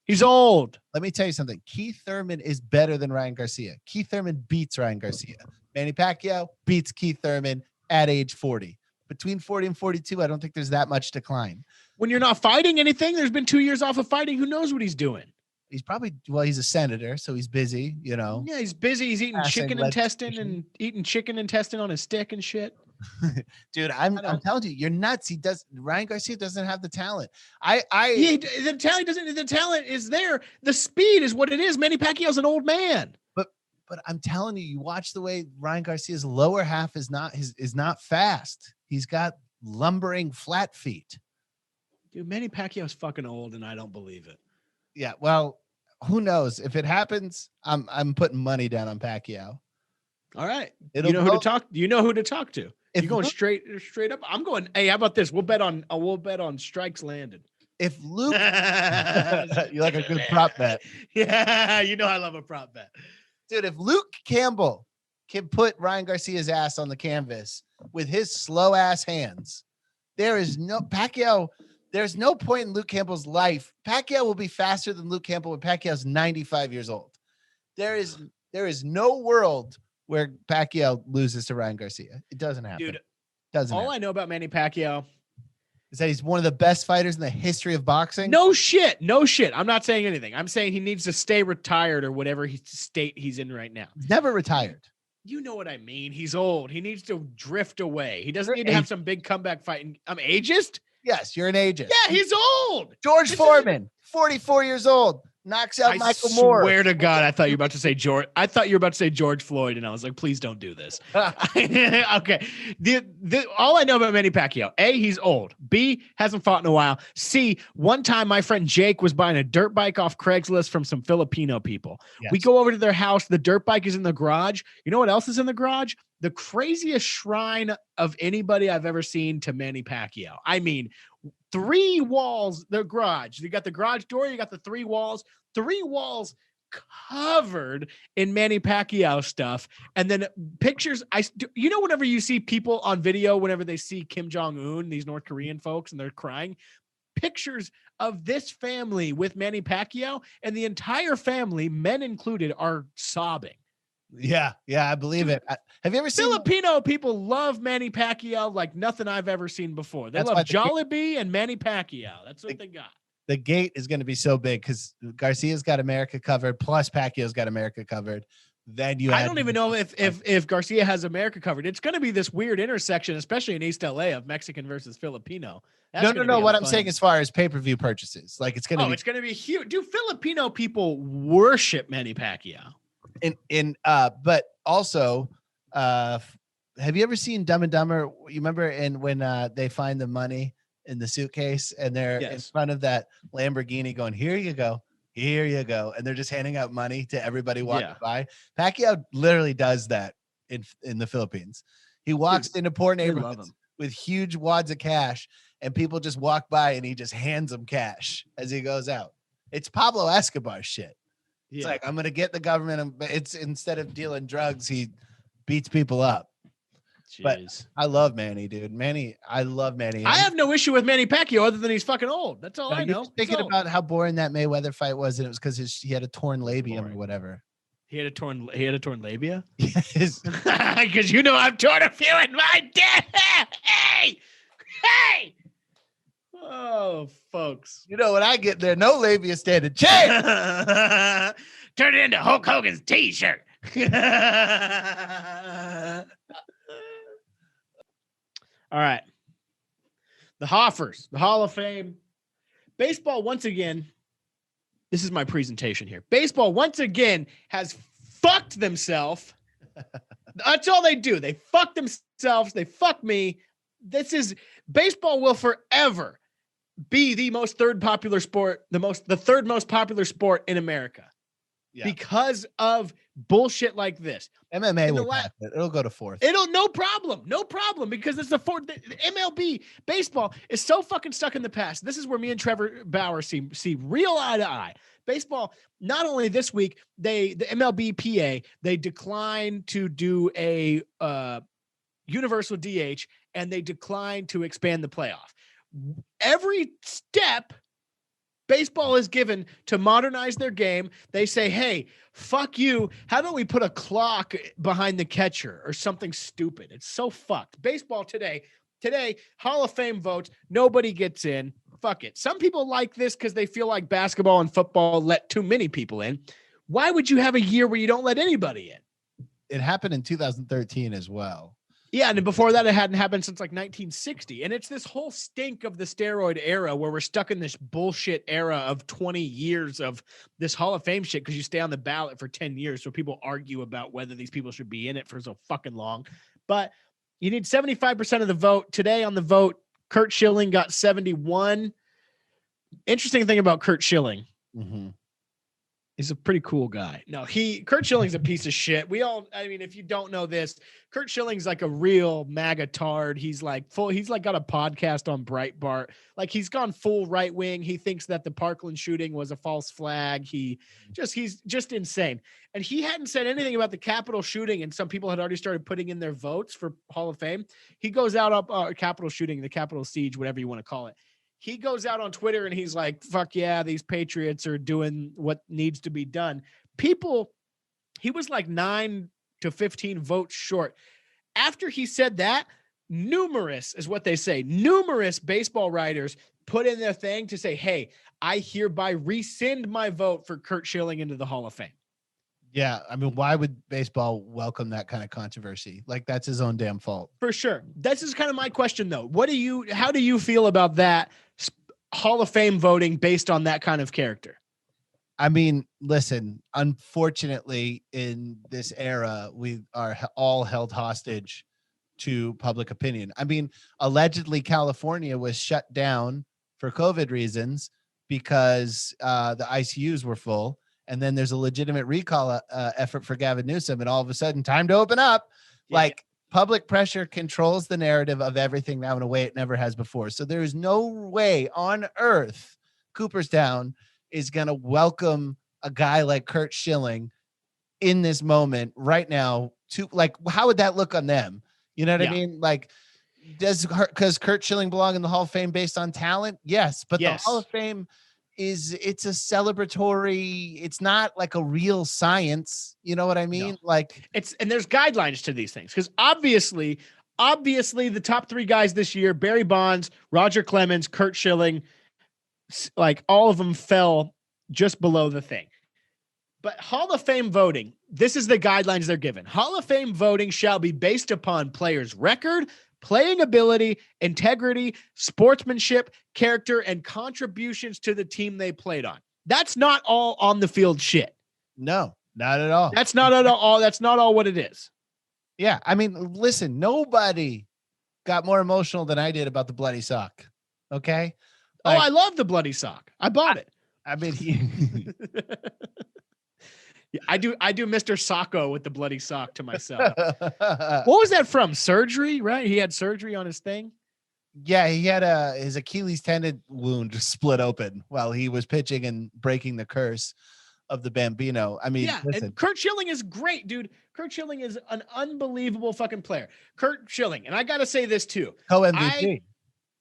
He's old. Let me tell you something. Keith Thurman is better than Ryan Garcia. Keith Thurman beats Ryan Garcia. Manny Pacquiao beats Keith Thurman at age 40. Between 40 and 42, I don't think there's that much decline. When you're not fighting anything, there's been 2 years off of fighting. Who knows what he's doing? He's he's a senator, so he's busy, Yeah, he's busy. He's eating chicken intestine on his stick and shit. Dude, I'm telling you, you're nuts. Ryan Garcia doesn't have the talent. The talent is there. The speed is what it is. Manny Pacquiao's an old man. But I'm telling you, you watch the way Ryan Garcia's lower half is not fast. He's got lumbering flat feet. Dude, Manny Pacquiao's fucking old, and I don't believe it. Yeah, well, who knows? If it happens, I'm putting money down on Pacquiao. All right. You know who to talk to. If you're going straight up. I'm going, hey, how about this? We'll bet on strikes landed. If Luke you like a good prop bet. Yeah, I love a prop bet. Dude, if Luke Campbell can put Ryan Garcia's ass on the canvas with his slow ass hands, there's no point in Luke Campbell's life. Pacquiao will be faster than Luke Campbell when Pacquiao's 95 years old. There is no world where Pacquiao loses to Ryan Garcia. It doesn't happen. Dude, doesn't all happen. I know about Manny Pacquiao Is that he's one of the best fighters in the history of boxing? No shit. I'm not saying anything. I'm saying he needs to stay retired or whatever state he's in right now. He's never retired. You know what I mean? He's old. He needs to drift away. He doesn't need to have some big comeback fight. I'm ageist? Yes, you're an ageist. Yeah, he's old. George Foreman, 44 years old, knocks out Michael Moore. I swear to God, I thought you were about to say George. I thought you were about to say George Floyd, and I was like, please don't do this. Okay. All I know about Manny Pacquiao: A, he's old. B, hasn't fought in a while. C, one time my friend Jake was buying a dirt bike off Craigslist from some Filipino people. Yes. We go over to their house. The dirt bike is in the garage. You know what else is in the garage? The craziest shrine of anybody I've ever seen to Manny Pacquiao. I mean, 3 walls, the garage. You got the garage door, you got the 3 walls covered in Manny Pacquiao stuff. And then pictures. Whenever you see people on video, whenever they see Kim Jong-un, these North Korean folks, and they're crying, pictures of this family with Manny Pacquiao, and the entire family, men included, are sobbing. Yeah, I believe it. Have you ever seen Filipino people love Manny Pacquiao like nothing I've ever seen before. They love Jollibee and Manny Pacquiao. That's what they got. The gate is going to be so big because Garcia's got America covered, plus Pacquiao's got America covered. Then I don't even know if Garcia has America covered. It's going to be this weird intersection, especially in East LA, of Mexican versus Filipino. No. What I'm saying as far as pay-per-view purchases, like it's going to be huge. Dude, Filipino people worship Manny Pacquiao. But also, have you ever seen Dumb and Dumber? You remember when they find the money in the suitcase and they're in front of that Lamborghini going, here you go. And they're just handing out money to everybody walking by. Pacquiao literally does that in the Philippines. He walks into poor neighborhoods with huge wads of cash and people just walk by and he just hands them cash as he goes out. It's Pablo Escobar shit. It's like, I'm going to get the government. It's instead of dealing drugs, he beats people up. Jeez. But I love Manny, dude. I love Manny. I have no issue with Manny Pacquiao other than he's fucking old. That's all I know. Thinking about how boring that Mayweather fight was, and it was because he had a torn labium or whatever. He had a torn labia? Yes. Because I've torn a few in my day. Hey! Oh, folks. When I get there, no labia standing chance. Turn it into Hulk Hogan's t-shirt. All right. The Hoffers, the Hall of Fame. Baseball, once again, this is my presentation here. Baseball, once again, has fucked themselves. That's all they do. They fuck themselves. They fuck me. Baseball will forever be the most third popular sport, the third most popular sport in America. Yeah. Because of bullshit like this. MMA will pass it. It'll go to 4th. No problem, because it's the MLB baseball is so fucking stuck in the past. This is where me and Trevor Bauer see real eye to eye. Baseball, not only this week, the MLBPA, they declined to do a universal DH, and they declined to expand the playoff. Every step baseball is given to modernize their game. They say, hey, fuck you. How about we put a clock behind the catcher or something stupid? It's so fucked. Baseball today, Hall of Fame votes, nobody gets in. Fuck it. Some people like this because they feel like basketball and football let too many people in. Why would you have a year where you don't let anybody in? It happened in 2013 as well. Yeah, and before that, it hadn't happened since like 1960. And it's this whole stink of the steroid era where we're stuck in this bullshit era of 20 years of this Hall of Fame shit because you stay on the ballot for 10 years. So people argue about whether these people should be in it for so fucking long. But you need 75% of the vote. Today on the vote, Curt Schilling got 71. Interesting thing about Curt Schilling. Mm-hmm. He's a pretty cool guy. No, Curt Schilling's a piece of shit. If you don't know this, Curt Schilling's like a real MAGA tard. He's got a podcast on Breitbart. Like he's gone full right wing. He thinks that the Parkland shooting was a false flag. He's just insane. And he hadn't said anything about the Capitol shooting. And some people had already started putting in their votes for Hall of Fame. He goes out Capitol shooting, the Capitol siege, whatever you want to call it. He goes out on Twitter and he's like, fuck yeah, these patriots are doing what needs to be done. People He was like 9 to 15 votes short. After he said that, numerous baseball writers put in their thing to say, hey, I hereby rescind my vote for Curt Schilling into the Hall of Fame. Yeah. I mean, why would baseball welcome that kind of controversy? Like, that's his own damn fault. For sure. This is kind of my question, though. How do you feel about that Hall of Fame voting based on that kind of character? I mean, listen, unfortunately, in this era, we are all held hostage to public opinion. I mean, allegedly, California was shut down for COVID reasons because the ICUs were full. And then there's a legitimate recall effort for Gavin Newsom. And all of a sudden, time to open up. Yeah. Like, public pressure controls the narrative of everything now in a way it never has before. So there is no way on earth Cooperstown is going to welcome a guy like Curt Schilling in this moment right now to, like, how would that look on them? You know what I mean? Like, because Curt Schilling belong in the Hall of Fame based on talent? Yes. But the Hall of Fame it's a celebratory, it's not like a real science. You know what I mean? No. Like, and there's guidelines to these things. Because obviously the top 3 guys this year, Barry Bonds, Roger Clemens, Curt Schilling, like all of them fell just below the thing. But Hall of Fame voting, this is the guidelines they're given. Hall of Fame voting shall be based upon players' record, playing ability, integrity, sportsmanship, character, and contributions to the team they played on. That's not all on the field shit. No, not at all. That's not at all. That's not all what it is. Yeah. I mean, listen, nobody got more emotional than I did about the bloody sock. Okay. Like, I love the bloody sock. I bought it. I mean, yeah, I do Mr. Socko with the bloody sock to myself. What was that from? Surgery, right? He had surgery on his thing. Yeah, he had his Achilles tendon wound just split open while he was pitching and breaking the curse of the Bambino. I mean, yeah, and Curt Schilling is great, dude. Curt Schilling is an unbelievable fucking player. Curt Schilling, and I got to say this too. Co-MVP.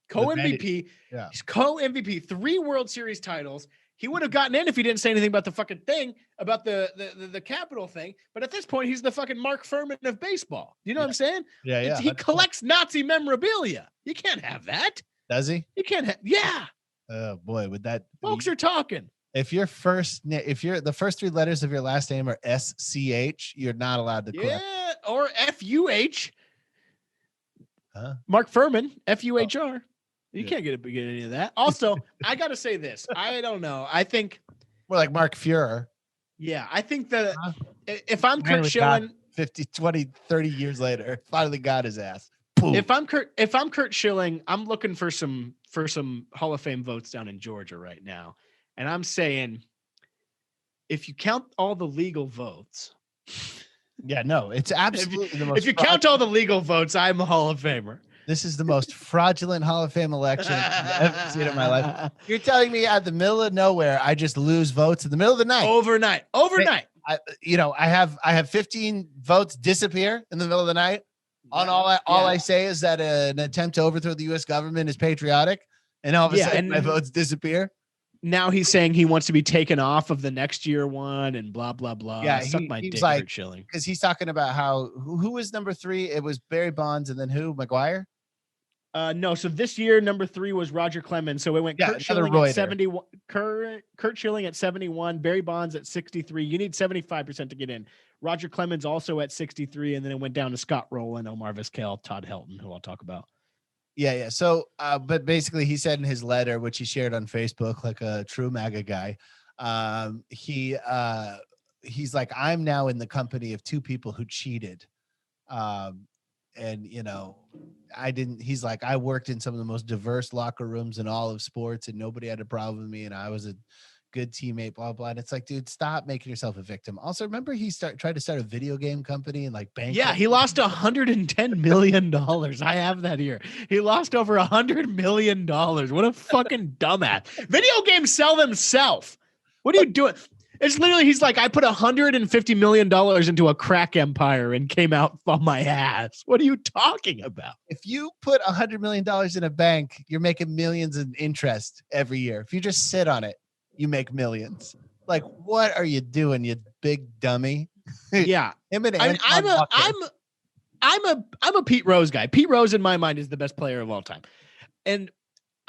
Co-MVP. Yeah. He's co-MVP, 3 World Series titles. He would have gotten in if he didn't say anything about the fucking thing, about the Capitol thing. But at this point, he's the fucking Mark Furman of baseball. You know what I'm saying? Yeah. He collects Nazi memorabilia. You can't have that. Does he? You can't have. Yeah. Oh boy, would that? Folks are talking. If the first 3 letters of your last name are SCH, you're not allowed to collect. Yeah, or FUH. Huh? Mark Furman, FUHR. Oh. You can't get any of that. Also, I got to say this. I don't know. I think more like Mark Fuhrer. Yeah, I think that if I'm Curt Schilling, 50, 20, 30 years later, finally got his ass. Boom. If I'm Curt Schilling, I'm looking for some Hall of Fame votes down in Georgia right now. And I'm saying, if you count all the legal votes. Yeah, no, it's absolutely the most. If you count all the legal votes, I'm a Hall of Famer. This is the most fraudulent Hall of Fame election I've ever seen in my life. You're telling me out of the middle of nowhere, I just lose votes in the middle of the night? Overnight. I have 15 votes disappear in the middle of the night. I say is that an attempt to overthrow the U.S. government is patriotic, and all of a sudden my votes disappear. Now he's saying he wants to be taken off of the next year one and blah, blah, blah. Yeah, suck my dick, like, Curt Schilling. Because he's talking about how who was number 3? It was Barry Bonds, and then who? McGuire? No, so this year number 3 was Roger Clemens. So it went Curt Schilling at 71, Curt Schilling at 71, Barry Bonds at 63. You need 75% to get in. Roger Clemens also at 63, and then it went down to Scott Rowland, Omar Vasquel, Todd Hilton, who I'll talk about. Yeah. So, but basically, he said in his letter, which he shared on Facebook, like a true MAGA guy, he's like, I'm now in the company of 2 people who cheated. And, you know, he's like, I worked in some of the most diverse locker rooms in all of sports, and nobody had a problem with me, and I was a good teammate, blah, blah. And it's like, dude, stop making yourself a victim. Also, remember he tried to start a video game company and like bank. Yeah, he lost $110 million. I have that here. He lost over $100 million. What a fucking dumbass. Video games sell themselves. What are you doing? It's literally, he's like, I put $150 million into a crack empire and came out on my ass. What are you talking about? If you put $100 million in a bank, you're making millions in interest every year. If you just sit on it, you make millions. Like, what are you doing, you big dummy? Yeah. Him and I mean, I'm a Pete Rose guy. Pete Rose in my mind is the best player of all time. And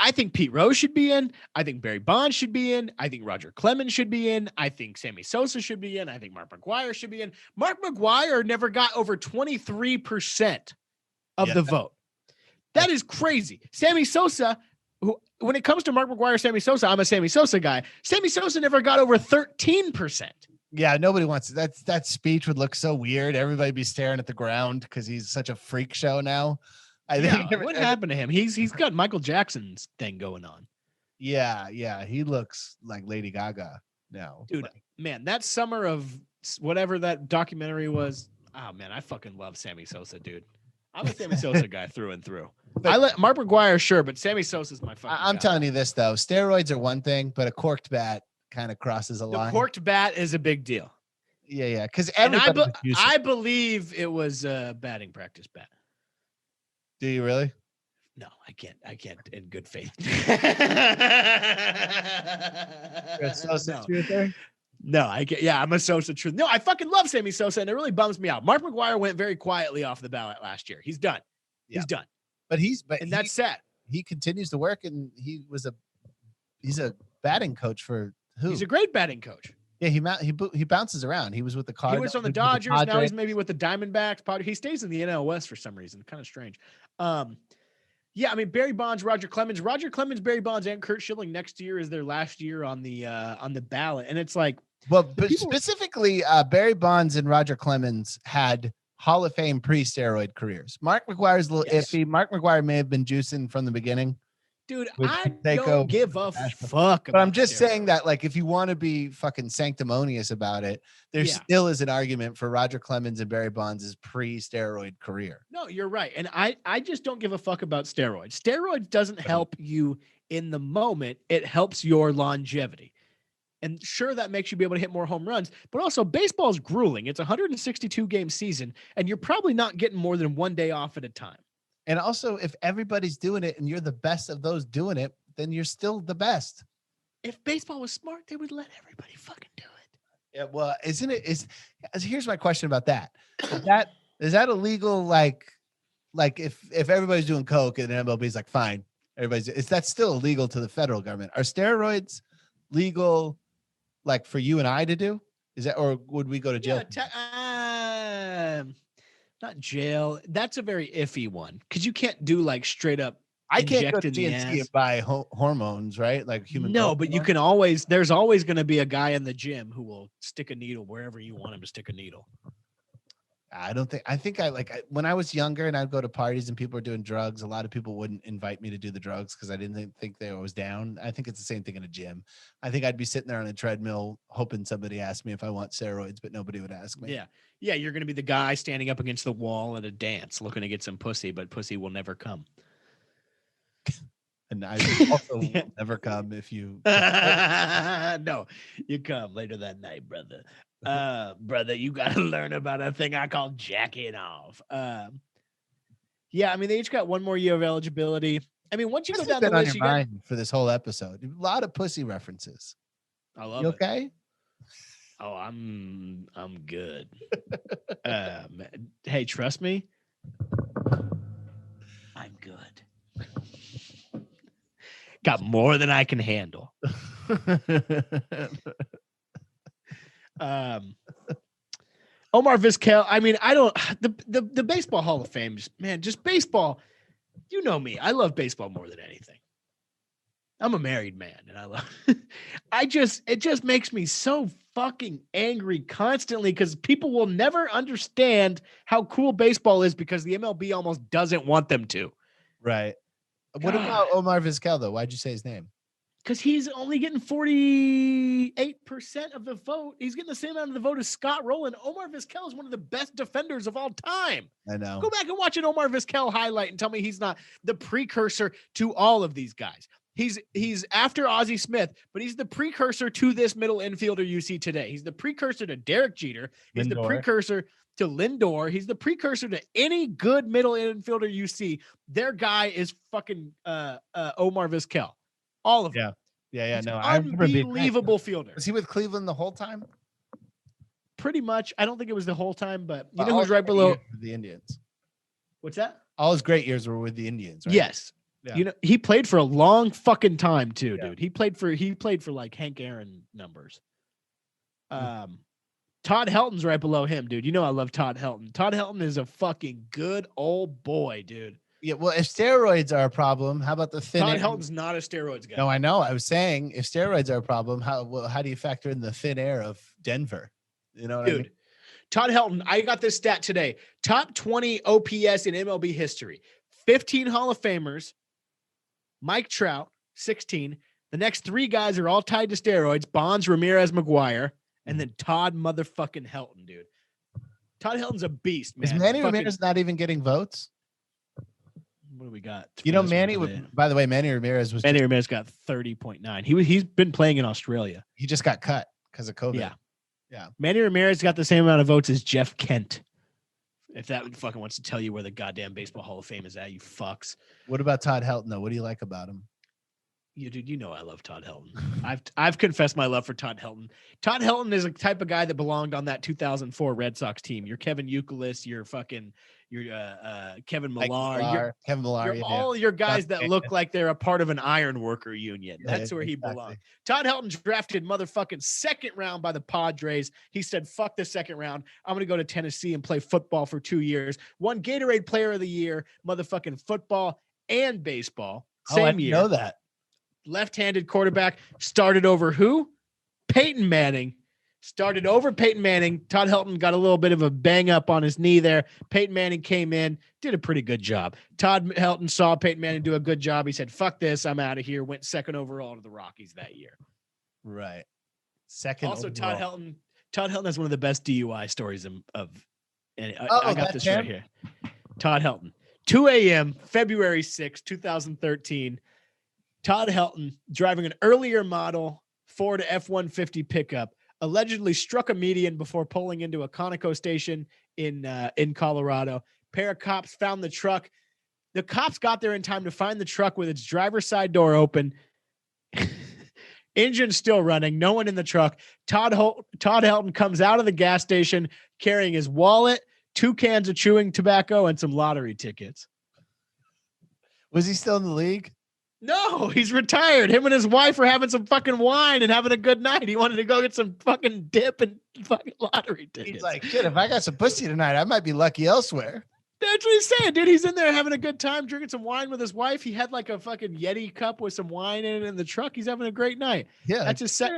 I think Pete Rose should be in. I think Barry Bonds should be in. I think Roger Clemens should be in. I think Sammy Sosa should be in. I think Mark McGwire should be in. Mark McGwire never got over 23% of the vote. That is crazy. Sammy Sosa, who, when it comes to Mark McGwire, Sammy Sosa, I'm a Sammy Sosa guy. Sammy Sosa never got over 13%. Yeah, nobody wants it. That speech would look so weird. Everybody be staring at the ground because he's such a freak show now. I think what happened to him? He's got Michael Jackson's thing going on. Yeah. He looks like Lady Gaga now. Dude, man, that summer of whatever that documentary was. Oh man, I fucking love Sammy Sosa, dude. I'm a Sammy Sosa guy through and through. I let Mark McGwire, sure, but Sammy Sosa's my fucking I'm guy. telling you this though. Steroids are one thing, but a corked bat kind of crosses a line. The corked bat is a big deal. Yeah. Because I believe it was a batting practice bat. Do you really? No, I can't in good faith. No, I get. Yeah, I'm a Sosa truth. No, I fucking love Sammy Sosa, and it really bums me out. Mark McGwire went very quietly off the ballot last year. He's done. He's done. But that's sad. He continues to work, and he's a batting coach for who? He's a great batting coach. Yeah, he bounces around. He was with the Cardinals. He was on the Dodgers. Now he's maybe with the Diamondbacks. He stays in the NL West for some reason. Kind of strange. Yeah, I mean Barry Bonds, Roger Clemens, Barry Bonds, and Curt Schilling next year is their last year on the ballot, and it's like, well, but specifically, Barry Bonds and Roger Clemens had Hall of Fame pre-steroid careers. Mark McGwire's a little iffy. Mark McGwire may have been juicing from the beginning. Dude, I don't give a fuck. But I'm just saying that, like, if you want to be fucking sanctimonious about it, there still is an argument for Roger Clemens and Barry Bonds' pre-steroid career. No, you're right. And I just don't give a fuck about steroids. Steroids doesn't help you in the moment. It helps your longevity. And sure, that makes you be able to hit more home runs, but also baseball is grueling. It's a 162 game season, and you're probably not getting more than one day off at a time. And also, if everybody's doing it and you're the best of those doing it, then you're still the best. If baseball was smart, they would let everybody fucking do it. Yeah, well, here's my question about that. Is that illegal? Like if everybody's doing coke and MLB's like, fine, that's still illegal to the federal government. Are steroids legal, like for you and I to do? Is that, or would we go to jail? Not jail. That's a very iffy one because you can't do like straight up. I can't go to GNC and buy hormones, right? Like human. No, but you can there's always going to be a guy in the gym who will stick a needle wherever you want him to stick a needle. When I was younger and I'd go to parties and people were doing drugs, a lot of people wouldn't invite me to do the drugs because I didn't think they was down. I think it's the same thing in a gym. I think I'd be sitting there on a treadmill hoping somebody asked me if I want steroids, but nobody would ask me. Yeah. You're going to be the guy standing up against the wall at a dance looking to get some pussy, but pussy will never come. And I also will never come if you. No, you come later that night, brother. Brother, you got to learn about a thing I call jacking off. Yeah, I mean, they each got one more year of eligibility. I mean, once you go down the list, you got for this whole episode, a lot of pussy references. I love you it. Okay. Oh, I'm good. Hey, trust me. I'm good. Got more than I can handle. Omar Vasquel. I mean, the Baseball Hall of Fame, just baseball. You know me. I love baseball more than anything. I'm a married man and I love it just makes me so fucking angry constantly because people will never understand how cool baseball is because the MLB almost doesn't want them to. Right. What about Omar Vasquel though? Why'd you say his name? Because he's only getting 48% of the vote. He's getting the same amount of the vote as Scott Rowland. Omar Vasquel is one of the best defenders of all time. I know. Go back and watch an Omar Vasquel highlight and tell me he's not the precursor to all of these guys. He's after Ozzie Smith, but he's the precursor to this middle infielder you see today. He's the precursor to Derek Jeter. He's the precursor to Lindor. He's the precursor to any good middle infielder you see. Their guy is fucking Omar Vasquel. All of them. Yeah. No, unbelievable fielder. Was he with Cleveland the whole time? pretty much. I don't think it was the whole time, but you Well, know all who's right his below? years were the Indians. What's that? All his great years were with the Indians, right? Yes. Yeah. You know, he played for a long fucking time too, Yeah. dude. He played for like Hank Aaron numbers. Todd Hilton's right below him, dude. You know I love Todd Hilton. Todd Hilton is a fucking good old boy, dude. Yeah. Well, if steroids are a problem, how about the thin Todd air? Hilton's not a steroids guy. No, I know. I was saying if steroids are a problem, how do you factor in the thin air of Denver? You know what Dude, I mean? Todd Hilton, I got this stat today. Top 20 OPS in MLB history. 15 Hall of Famers. Mike Trout, 16. The next 3 guys are all tied to steroids. Bonds, Ramirez, McGuire. And then Todd motherfucking Hilton, dude. Todd Hilton's a beast, man. Is Manny Ramirez not even getting votes? What do we got? You know, Manny, by the way, Manny Ramirez Ramirez got 30.9. He's been playing in Australia. He just got cut because of COVID. Yeah. Yeah. Manny Ramirez got the same amount of votes as Jeff Kent. If that fucking wants to tell you where the goddamn Baseball Hall of Fame is at, you fucks. What about Todd Hilton, though? What do you like about him? Dude, you know I love Todd Hilton. I've confessed my love for Todd Hilton. Todd Hilton is a type of guy that belonged on that 2004 Red Sox team. You're Kevin Youkilis, you're Kevin Millar. Kevin Millar. You're all your guys that look like they're a part of an iron worker union. That's where he belonged. Todd Hilton drafted motherfucking second round by the Padres. He said, fuck the second round. I'm going to go to Tennessee and play football for 2 years. Won Gatorade Player of the Year, motherfucking football and baseball. Same year. I know that. Left-handed quarterback, started over who? Peyton Manning. Started over Peyton Manning. Todd Hilton got a little bit of a bang up on his knee there. Peyton Manning came in, did a pretty good job. Todd Hilton saw Peyton Manning do a good job. He said, fuck this, I'm out of here. Went second overall to the Rockies that year. Right. Second Also, overall. Todd Hilton has one of the best DUI stories and I got this right here. Todd Hilton. 2 a.m., February 6, 2013. Todd Hilton, driving an earlier model Ford F-150 pickup, allegedly struck a median before pulling into a Conoco station in Colorado. Pair of cops found the truck. The cops got there in time to find the truck with its driver's side door open. Engine still running. No one in the truck. Todd Hilton comes out of the gas station carrying his wallet, 2 cans of chewing tobacco, and some lottery tickets. Was he still in the league? No, he's retired. Him and his wife were having some fucking wine and having a good night. He wanted to go get some fucking dip and fucking lottery tickets. He's like, shit, if I got some pussy tonight, I might be lucky elsewhere. That's what he's saying, dude. He's in there having a good time, drinking some wine with his wife. He had like a fucking Yeti cup with some wine in it in the truck. He's having a great night. Yeah. That's just set.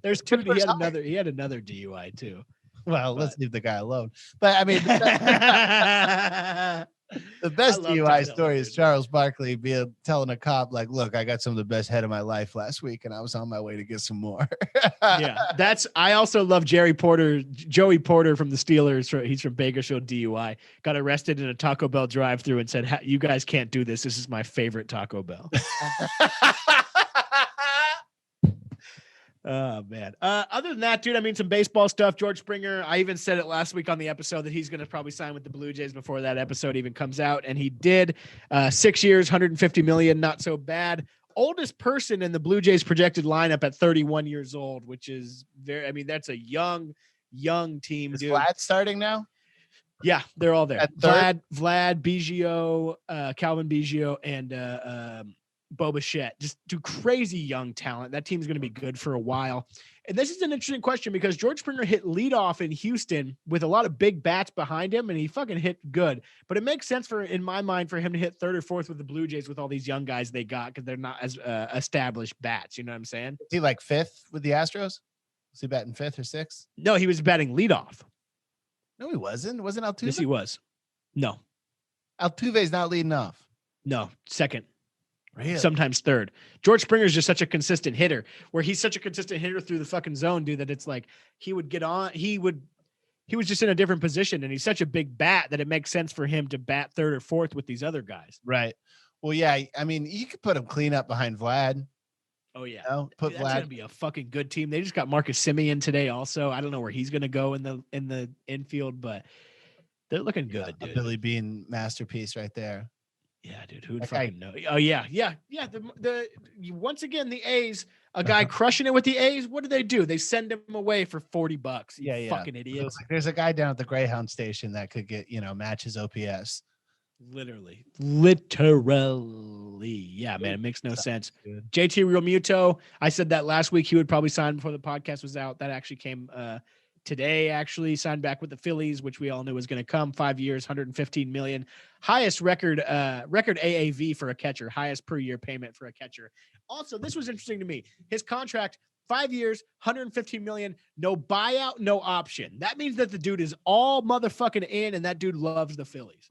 There's 2. He had another DUI too. Well, let's leave the guy alone. But I mean, the best DUI story is Charles Barkley telling a cop, like, look, I got some of the best head of my life last week and I was on my way to get some more. Yeah. I also love Joey Porter from the Steelers. He's from Bakersfield, DUI. Got arrested in a Taco Bell drive-thru and said, you guys can't do this. This is my favorite Taco Bell. Oh, man. Other than that, dude, I mean, some baseball stuff. George Springer, I even said it last week on the episode that he's going to probably sign with the Blue Jays before that episode even comes out. And he did. 6 years, $150 million, not so bad. Oldest person in the Blue Jays projected lineup at 31 years old, which is that's a young team, Is dude. Vlad starting now? Yeah, they're all there. At third? Vlad, Biggio, Calvin Biggio, and Bo Bichette, just do crazy young talent. That team's going to be good for a while. And this is an interesting question because George Springer hit leadoff in Houston with a lot of big bats behind him, and he fucking hit good. But it makes sense in my mind, for him to hit 3rd or 4th with the Blue Jays with all these young guys they got because they're not as established bats. You know what I'm saying? Is he like 5th with the Astros? Was he batting 5th or 6th? No, he was batting leadoff. No, he wasn't. Wasn't Altuve? Yes, he was. No, Altuve's not leading off. no, 2nd. Really? Sometimes 3rd. George Springer is just such a consistent hitter, where he's such a consistent hitter through the fucking zone, dude, that it's like he would get on. He was just in a different position, and he's such a big bat that it makes sense for him to bat 3rd or 4th with these other guys. Right. Well, yeah. I mean, you could put him clean up behind Vlad. Oh yeah, put that's Vlad. gonna be a fucking good team. They just got Marcus Semien today. Also, I don't know where he's gonna go in the infield, but they're looking good, dude. Billy Bean masterpiece right there. Yeah, dude, who'd fucking know? Oh yeah. The once again, the A's, A guy crushing it with the A's. What do? They send him away for $40. You Yeah. fucking idiot. There's a guy down at the Greyhound station that could get, match his OPS. Literally. Yeah, man, it makes no sense. Good. JT Realmuto, I said that last week he would probably sign before the podcast was out. That actually came today, actually signed back with the Phillies, which we all knew was going to come. 5 years, $115 million. Highest record AAV for a catcher, highest per year payment for a catcher. Also, this was interesting to me. His contract, 5 years, $115 million, no buyout, no option. That means that the dude is all motherfucking in, and that dude loves the Phillies.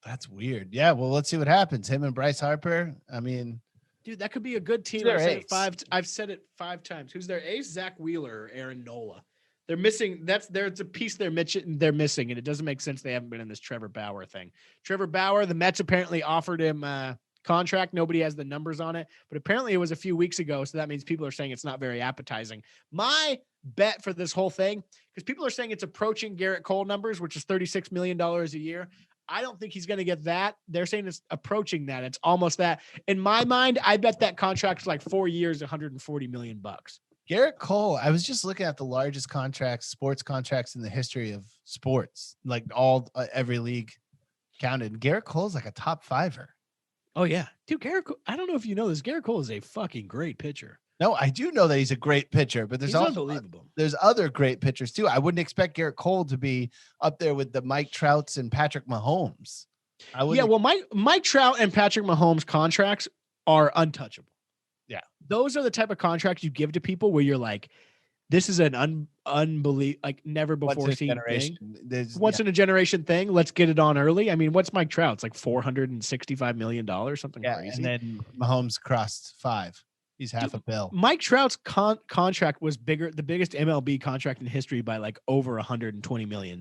That's weird. Yeah, well, let's see what happens. Him and Bryce Harper. I mean, dude, that could be a good team. I've said it 5 times. Who's their ace? Zach Wheeler or Aaron Nola. They're missing. It's a piece they're missing, and it doesn't make sense they haven't been in this Trevor Bauer thing. Trevor Bauer, the Mets apparently offered him contract. Nobody has the numbers on it, but apparently it was a few weeks ago, so that means people are saying it's not very appetizing. My bet for this whole thing, because people are saying it's approaching Garrett Cole numbers, which is $36 million a year. I don't think he's going to get that. They're saying it's approaching that. It's almost that. In my mind, I bet that contract's like 4 years, $140 million. Garrett Cole, I was just looking at the largest sports contracts in the history of sports, like every league counted. Garrett Cole's like a top 5er. Oh yeah. Dude, Garrett Cole, I don't know if you know this. Garrett Cole is a fucking great pitcher. No, I do know that he's a great pitcher, but there's also unbelievable. There's other great pitchers too. I wouldn't expect Garrett Cole to be up there with the Mike Trouts and Patrick Mahomes. Mike Trout and Patrick Mahomes contracts are untouchable. Yeah. Those are the type of contracts you give to people where you're like, this is an unbelievable, like never before seen thing. Once in a generation thing. Let's get it on early. I mean, what's Mike Trout's like $465 million, something crazy. And then Mahomes crossed 5. He's half a bill. Mike Trout's contract was bigger, the biggest MLB contract in history by like over $120 million.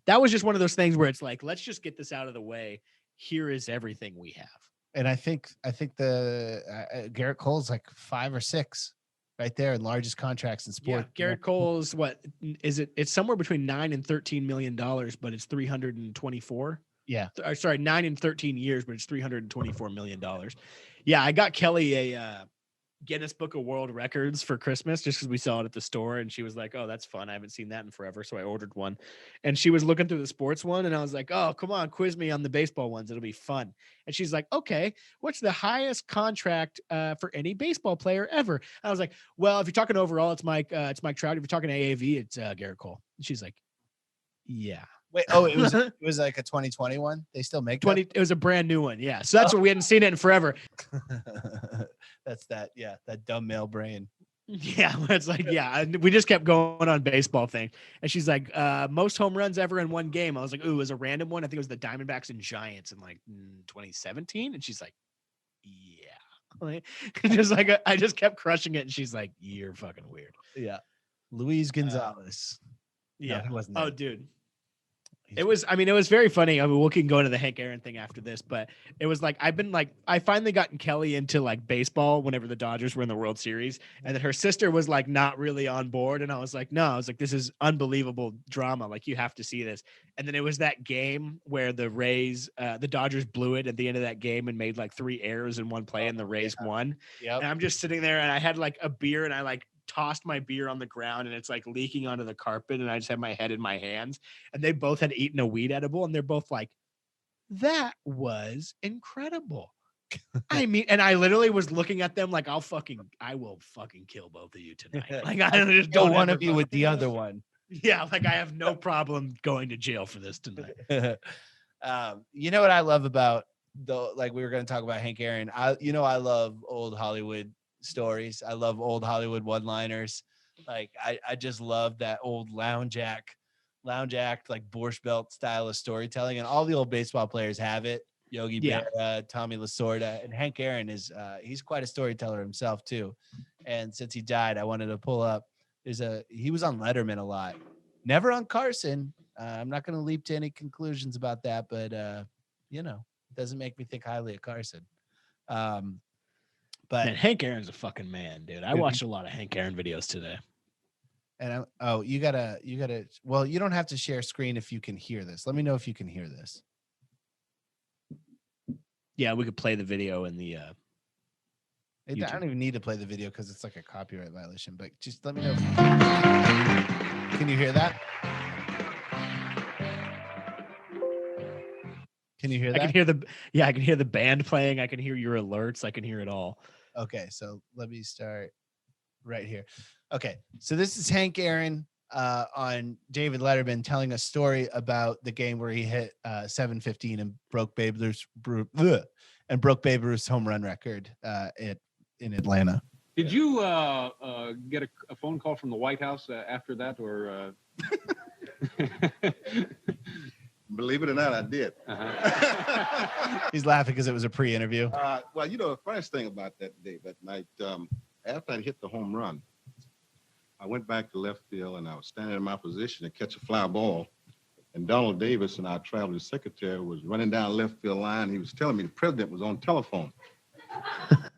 That was just one of those things where it's like, let's just get this out of the way. Here is everything we have. And I think the Garrett Cole's like 5 or 6 right there in largest contracts in sport. Yeah, Garrett Cole's what is it? It's somewhere between $9 and $13 million, but it's 324. Yeah. Sorry, 9 and 13 years, but it's $324 million. Yeah, I got Kelly a Guinness Book of World Records for Christmas just because we saw it at the store, and she was like, "Oh, that's fun. I haven't seen that in forever." So I ordered one, and she was looking through the sports one, and I was like, "Oh, come on, quiz me on the baseball ones. It'll be fun." And she's like, "Okay, what's the highest contract for any baseball player ever?" And I was like, "Well, if you're talking overall, it's Mike Trout. If you're talking AAV, it's Garrett Cole." And she's like, "Yeah." Wait, it was like a 2021. They still make 20. It was a brand new one. Yeah. So that's what we hadn't seen it in forever. That's that dumb male brain. Yeah. It's like, yeah, we just kept going on baseball thing. And she's like, most home runs ever in one game. I was like, ooh, it was a random one. I think it was the Diamondbacks and Giants in like 2017. And she's like, yeah. Like, just like, I just kept crushing it. And she's like, you're fucking weird. Yeah. Luis Gonzalez. Yeah. No, wasn't oh, that. dude. It was very funny. I mean, we can go into the Hank Aaron thing after this, but it was like, I finally gotten Kelly into like baseball whenever the Dodgers were in the World Series, and then her sister was like, not really on board. And I was like, this is unbelievable drama. Like, you have to see this. And then it was that game where the Dodgers blew it at the end of that game and made like 3 errors in one play, and the Rays won. Yep. And I'm just sitting there, and I had like a beer, and I like tossed my beer on the ground, and it's like leaking onto the carpet, and I just had my head in my hands, and they both had eaten a weed edible, and they're both like, that was incredible. I mean, and I literally was looking at them like, I will fucking kill both of you tonight. Like, I just Go don't one of you with the other one. Yeah, like I have no problem going to jail for this tonight. You know what I love about like we were going to talk about Hank Aaron. I love old Hollywood stories. I love old Hollywood one-liners. Like I just love that old lounge act, like Borscht Belt style of storytelling, and all the old baseball players have it. Yogi Berra, Tommy Lasorda, and Hank Aaron he's quite a storyteller himself too. And since he died, I wanted to pull up. He was on Letterman a lot, never on Carson. I'm not going to leap to any conclusions about that, but it doesn't make me think highly of Carson. But man, Hank Aaron's a fucking man, dude. I watched a lot of Hank Aaron videos today. And you gotta. Well, you don't have to share screen if you can hear this. Let me know if you can hear this. Yeah, we could play the video in the. I YouTube. don't even need to play the video because it's like a copyright violation, but just let me know. Can you hear that? Can you hear that? I can hear the band playing. I can hear your alerts. I can hear it all. Okay, so let me start right here. Okay, so this is Hank Aaron on David Letterman telling a story about the game where he hit 715 and broke Babe Ruth's home run record in Atlanta. Did you get a phone call from the White House after that, or? Believe it or not, I did. He's laughing because it was a pre-interview. Well, the funniest thing about that day, that night, after I hit the home run, I went back to left field and I was standing in my position to catch a fly ball. And Donald Davis and our traveling secretary was running down left field line. He was telling me the president was on telephone.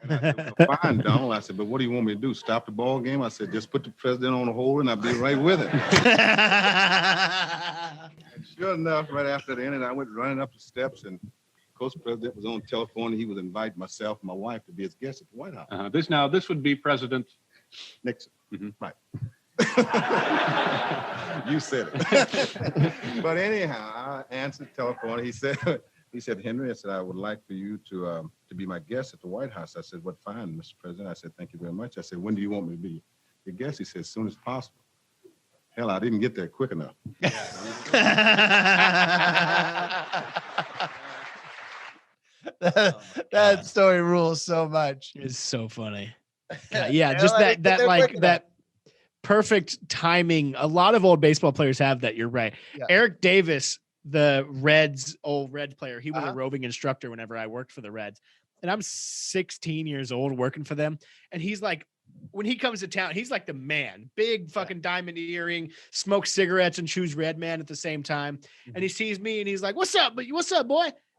And I said, well, fine, Donald. I said, but what do you want me to do? Stop the ball game? I said, just put the president on the hold and I'll be right with him. And sure enough, right after the inning, I went running up the steps and of course, the president was on telephone. And he was inviting myself and my wife to be his guest at the White House. This would be President Nixon. Mm-hmm. Right. You said it. But anyhow, I answered the telephone. He said, Henry, I said, I would like for you to be my guest at the White House. I said, what, fine, Mr. President. I said, thank you very much. I said, when do you want me to be your guest? He said, as soon as possible. Hell, I didn't get there quick enough. That story rules so much. It's so funny. Yeah, just that perfect timing. A lot of old baseball players have that. You're right. Yeah. Eric Davis, the old Reds player, he was a roving instructor whenever I worked for the Reds. And I'm 16 years old working for them. And he's like, when he comes to town, he's like the man, big fucking diamond earring, smokes cigarettes and chews Red Man at the same time. Mm-hmm. And he sees me and he's like, what's up, boy?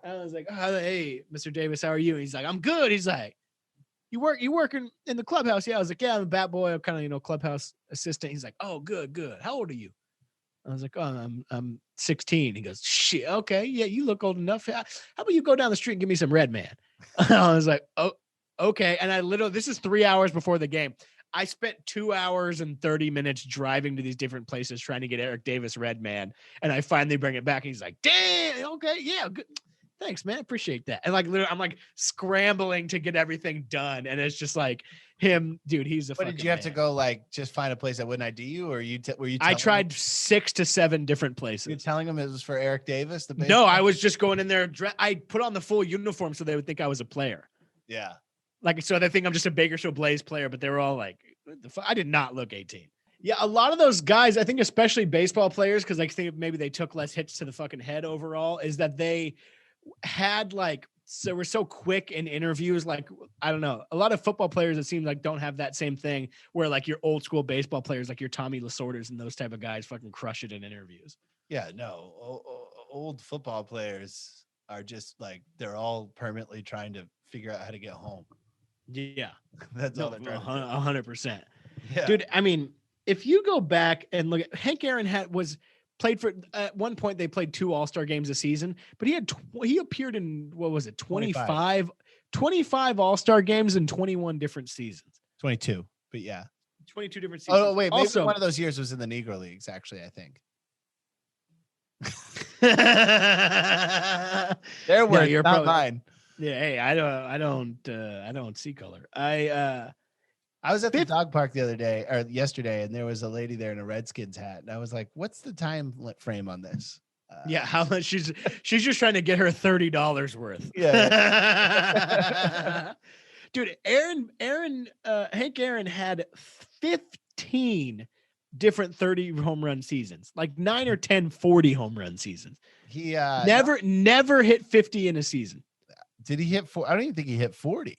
And I was like, oh, hey, Mr. Davis, how are you? And he's like, I'm good. He's like, you working in the clubhouse? Yeah. I was like, yeah, I'm a bat boy. I'm kind of, clubhouse assistant. He's like, oh, good. How old are you? I was like, oh, I'm 16. He goes, shit. Okay. Yeah. You look old enough. How about you go down the street and give me some Red Man? I was like, oh, okay. And this is 3 hours before the game. I spent 2 hours and 30 minutes driving to these different places trying to get Eric Davis Red Man. And I finally bring it back. And he's like, damn. Okay. Yeah. Good. Thanks, man. Appreciate that. And literally, I'm scrambling to get everything done. And it's just like him, dude, he's a fucking But did you have man. to go just find a place that wouldn't ID you, or were you? I tried 6 to 7 different places. You're telling them it was for Eric Davis? No, I was just going in there. I put on the full uniform so they would think I was a player. Yeah. So they think I'm just a Bakersfield Blaze player, but they were all like, I did not look 18. Yeah, a lot of those guys, I think especially baseball players, because I think maybe they took less hits to the fucking head overall, is that they had so we're so quick in interviews. I don't know, a lot of football players, it seems like, don't have that same thing where your old school baseball players, like your Tommy Lasordas and those type of guys, fucking crush it in interviews. Yeah, no, old football players are just they're all permanently trying to figure out how to get home. Yeah, That's all they're trying to do. 100%. Yeah. Dude, I mean, if you go back and look at Hank Aaron played for, at one point they played 2 All-Star games a season, but he appeared in, 25 All-Star games in 21 different seasons. 22, but yeah. 22 different seasons. Oh, wait, maybe also, one of those years was in the Negro Leagues, actually, I think. Their words, you're not probably mine. Yeah, hey, I don't see color. I was at the dog park the other day or yesterday, and there was a lady there in a Redskins hat, and I was like, "What's the time frame on this?" Yeah, how much she's just trying to get her $30 worth. Yeah. Dude, Hank Aaron had 15 different 30 home run seasons, 9 or 10 40 home run seasons. He never hit 50 in a season. Did he hit 4? I don't even think he hit 40.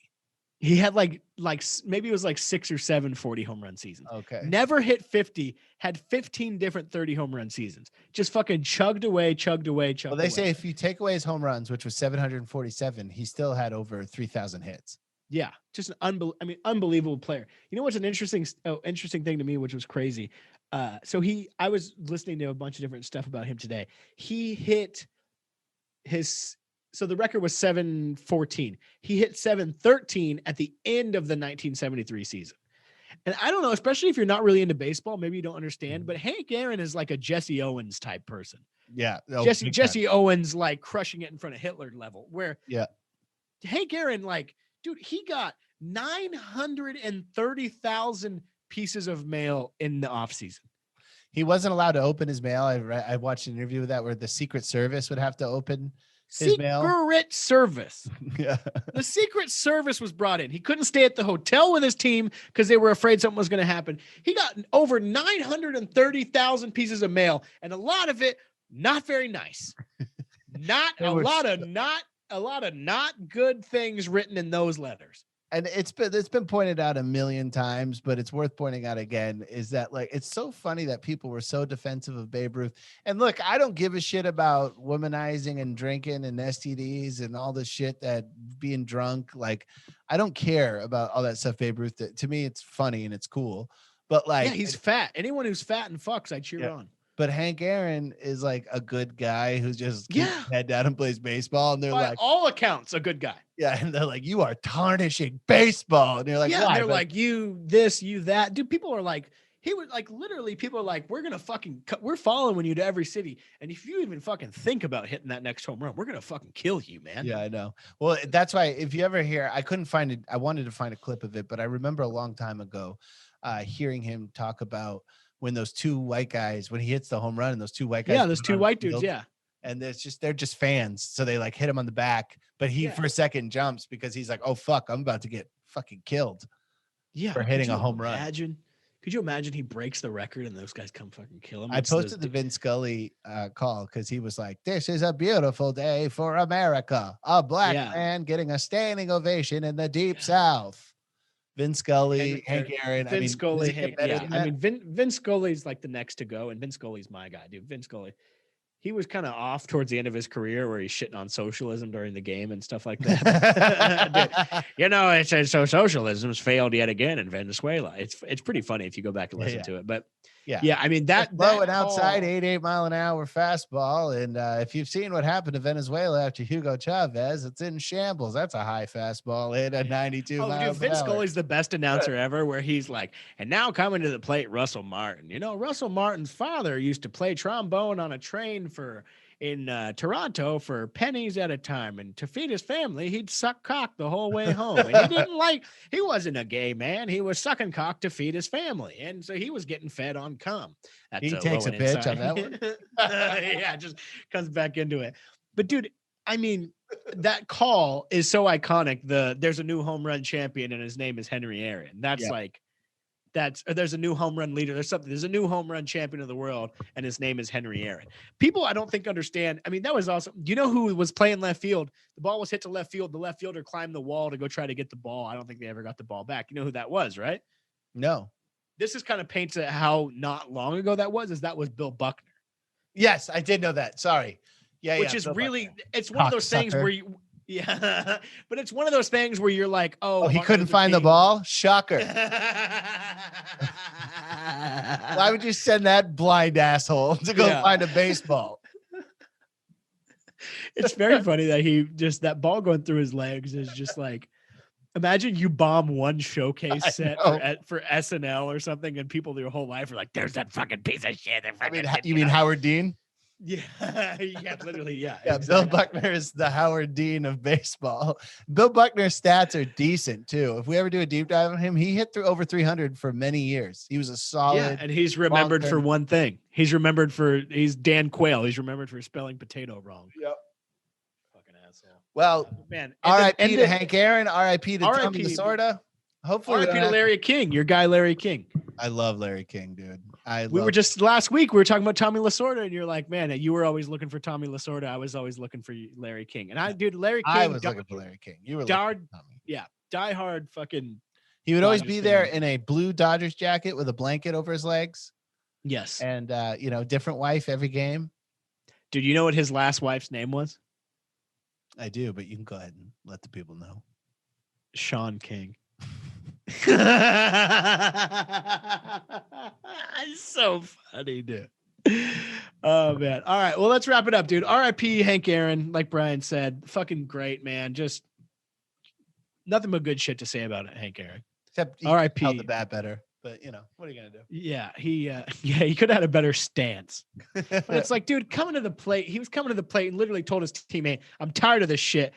He had maybe it was 6 or 7 40 home run seasons. Okay. Never hit 50, had 15 different 30 home run seasons. Just fucking chugged away. Well, they say if you take away his home runs, which was 747, he still had over 3,000 hits. Yeah, just an unbelievable player. You know what's an interesting thing to me, which was crazy. I was listening to a bunch of different stuff about him today. He hit his So the record was 714. He hit 713 at the end of the 1973 season. And I don't know, especially if you're not really into baseball, maybe you don't understand, but Hank Aaron is like a Jesse Owens type person. Yeah. Oh, Jesse Owens, like crushing it in front of Hitler level, where Hank Aaron, like, dude, he got 930,000 pieces of mail in the offseason. He wasn't allowed to open his mail. I watched an interview with that where the Secret Service would have to open his mail. Secret Service. Yeah. The Secret Service was brought in. He couldn't stay at the hotel with his team because they were afraid something was going to happen. He got over 930,000 pieces of mail, and a lot of it not very nice. A lot of not good things written in those letters. And it's been pointed out a million times, but it's worth pointing out again, is that like, it's so funny that people were so defensive of Babe Ruth. And look, I don't give a shit about womanizing and drinking and STDs and all this shit, that being drunk. Like, I don't care about all that stuff, Babe Ruth. To me, it's funny and it's cool, but like, he's fat. Anyone who's fat and fucks, I cheer on. But Hank Aaron is like a good guy who's just keeps his head down and plays baseball. And they're by like, all accounts, a good guy. Yeah. And they're like, you are tarnishing baseball. And you're like, yeah, they're like, you this, you that. Dude, people are like, he would like, literally people are like, we're following you to every city. And if you even fucking think about hitting that next home run, we're going to fucking kill you, man. Yeah, I know. Well, that's why if you ever hear, I couldn't find it. I wanted to find a clip of it, but I remember a long time ago hearing him talk about when those two white guys, when he hits the home run and those two white guys. Yeah, those two white dudes. Yeah. And they're just fans. So they like hit him on the back, but he for a second jumps because he's like, oh fuck, I'm about to get fucking killed. Yeah. For hitting a home run. Could you imagine he breaks the record and those guys come fucking kill him? I posted the Vin Scully call because he was like, this is a beautiful day for America. A black man getting a standing ovation in the deep South. Vin Scully, Hank Aaron. Vin Scully, Vin Scully's like the next to go, and Vin Scully's my guy, dude. Vin Scully, he was kind of off towards the end of his career where he's shitting on socialism during the game and stuff like that. Dude, it's so socialism's failed yet again in Venezuela. It's pretty funny if you go back and listen to it, but yeah. I mean that blowing outside 88 mile an hour fastball, and if you've seen what happened to Venezuela after Hugo Chavez, it's in shambles. That's a high fastball hit at 92 miles an hour. Vin Scully's the best announcer ever, where he's like, and now coming to the plate, Russell Martin. Russell Martin's father used to play trombone on a train in Toronto for pennies at a time, and to feed his family, he'd suck cock the whole way home. And he wasn't a gay man. He was sucking cock to feed his family, and so he was getting fed on cum. He takes a bitch on that one. Yeah, just comes back into it. But dude, I mean, that call is so iconic. There's a new home run champion, and his name is Henry Aaron. There's a new home run leader. There's a new home run champion of the world, and his name is Henry Aaron. People, I don't think understand. I mean, that was awesome. Do you know who was playing left field? The ball was hit to left field. The left fielder climbed the wall to go try to get the ball. I don't think they ever got the ball back. You know who that was, right? No. This is kind of paints how not long ago that was. That was Bill Buckner. Yes, I did know that. Sorry. Yeah, which is really, it's one of those things where you. Yeah, but it's one of those things where you're like, oh, he couldn't find the ball. Shocker. Why would you send that blind asshole to go find a baseball? It's very funny that that ball going through his legs is just like, imagine you bomb one showcase set for SNL or something, and people their whole life are like, there's that fucking piece of shit. You mean Howard Dean? Yeah, literally, yeah. Exactly. Bill Buckner is the Howard Dean of baseball. Bill Buckner's stats are decent too. If we ever do a deep dive on him, he hit through over 300 for many years. He was a solid. And he's remembered for one thing. He's Dan Quayle. He's remembered for spelling potato wrong. Yep. Fucking asshole. Well, man. R.I.P. to Hank Aaron. R.I.P. to Tommy Lasorda. Hopefully, R.I.P. to Larry King. Your guy, Larry King. I love Larry King, dude. We were just last week, we were talking about Tommy Lasorda, and you're like, man, you were always looking for Tommy Lasorda. I was always looking for Larry King. And Larry King. I was looking for Larry King. You were looking for Tommy. Yeah. Diehard fucking. He would always be there in a blue Dodgers jacket with a blanket over his legs. Yes. And, different wife every game. Dude, you know what his last wife's name was? I do, but you can go ahead and let the people know. Sean King. It's so funny, dude. Oh man. All right. Well, let's wrap it up, dude. R.I.P. Hank Aaron, like Brian said, fucking great, man. Just nothing but good shit to say about it, Hank Aaron. Except he R.I.P. held the bat better, but what are you gonna do? Yeah, he could have had a better stance. But it's like, dude, coming to the plate. He was coming to the plate and literally told his teammate, "I'm tired of this shit.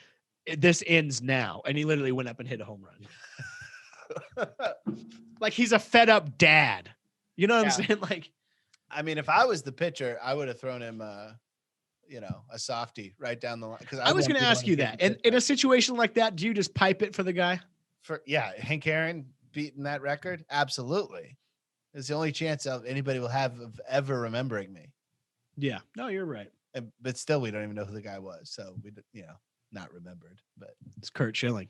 This ends now." And he literally went up and hit a home run. Like he's a fed up dad. You know what I'm saying? Like, I mean, if I was the pitcher, I would have thrown him, a softie right down the line. Because I was going to ask you that. And in a situation like that, do you just pipe it for the guy? Hank Aaron beating that record, absolutely. It's the only chance anybody will have of ever remembering me. Yeah, no, you're right. But still, we don't even know who the guy was, so we, not remembered. But it's Curt Schilling.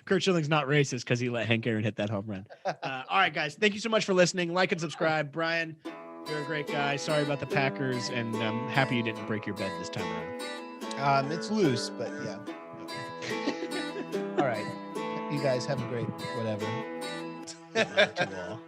Curt Schilling's not racist because he let Hank Aaron hit that home run. All right, guys. Thank you so much for listening. Like and subscribe. Brian, you're a great guy. Sorry about the Packers, and I'm happy you didn't break your bed this time around. It's loose, but yeah. All right. You guys have a great whatever. Good night to all.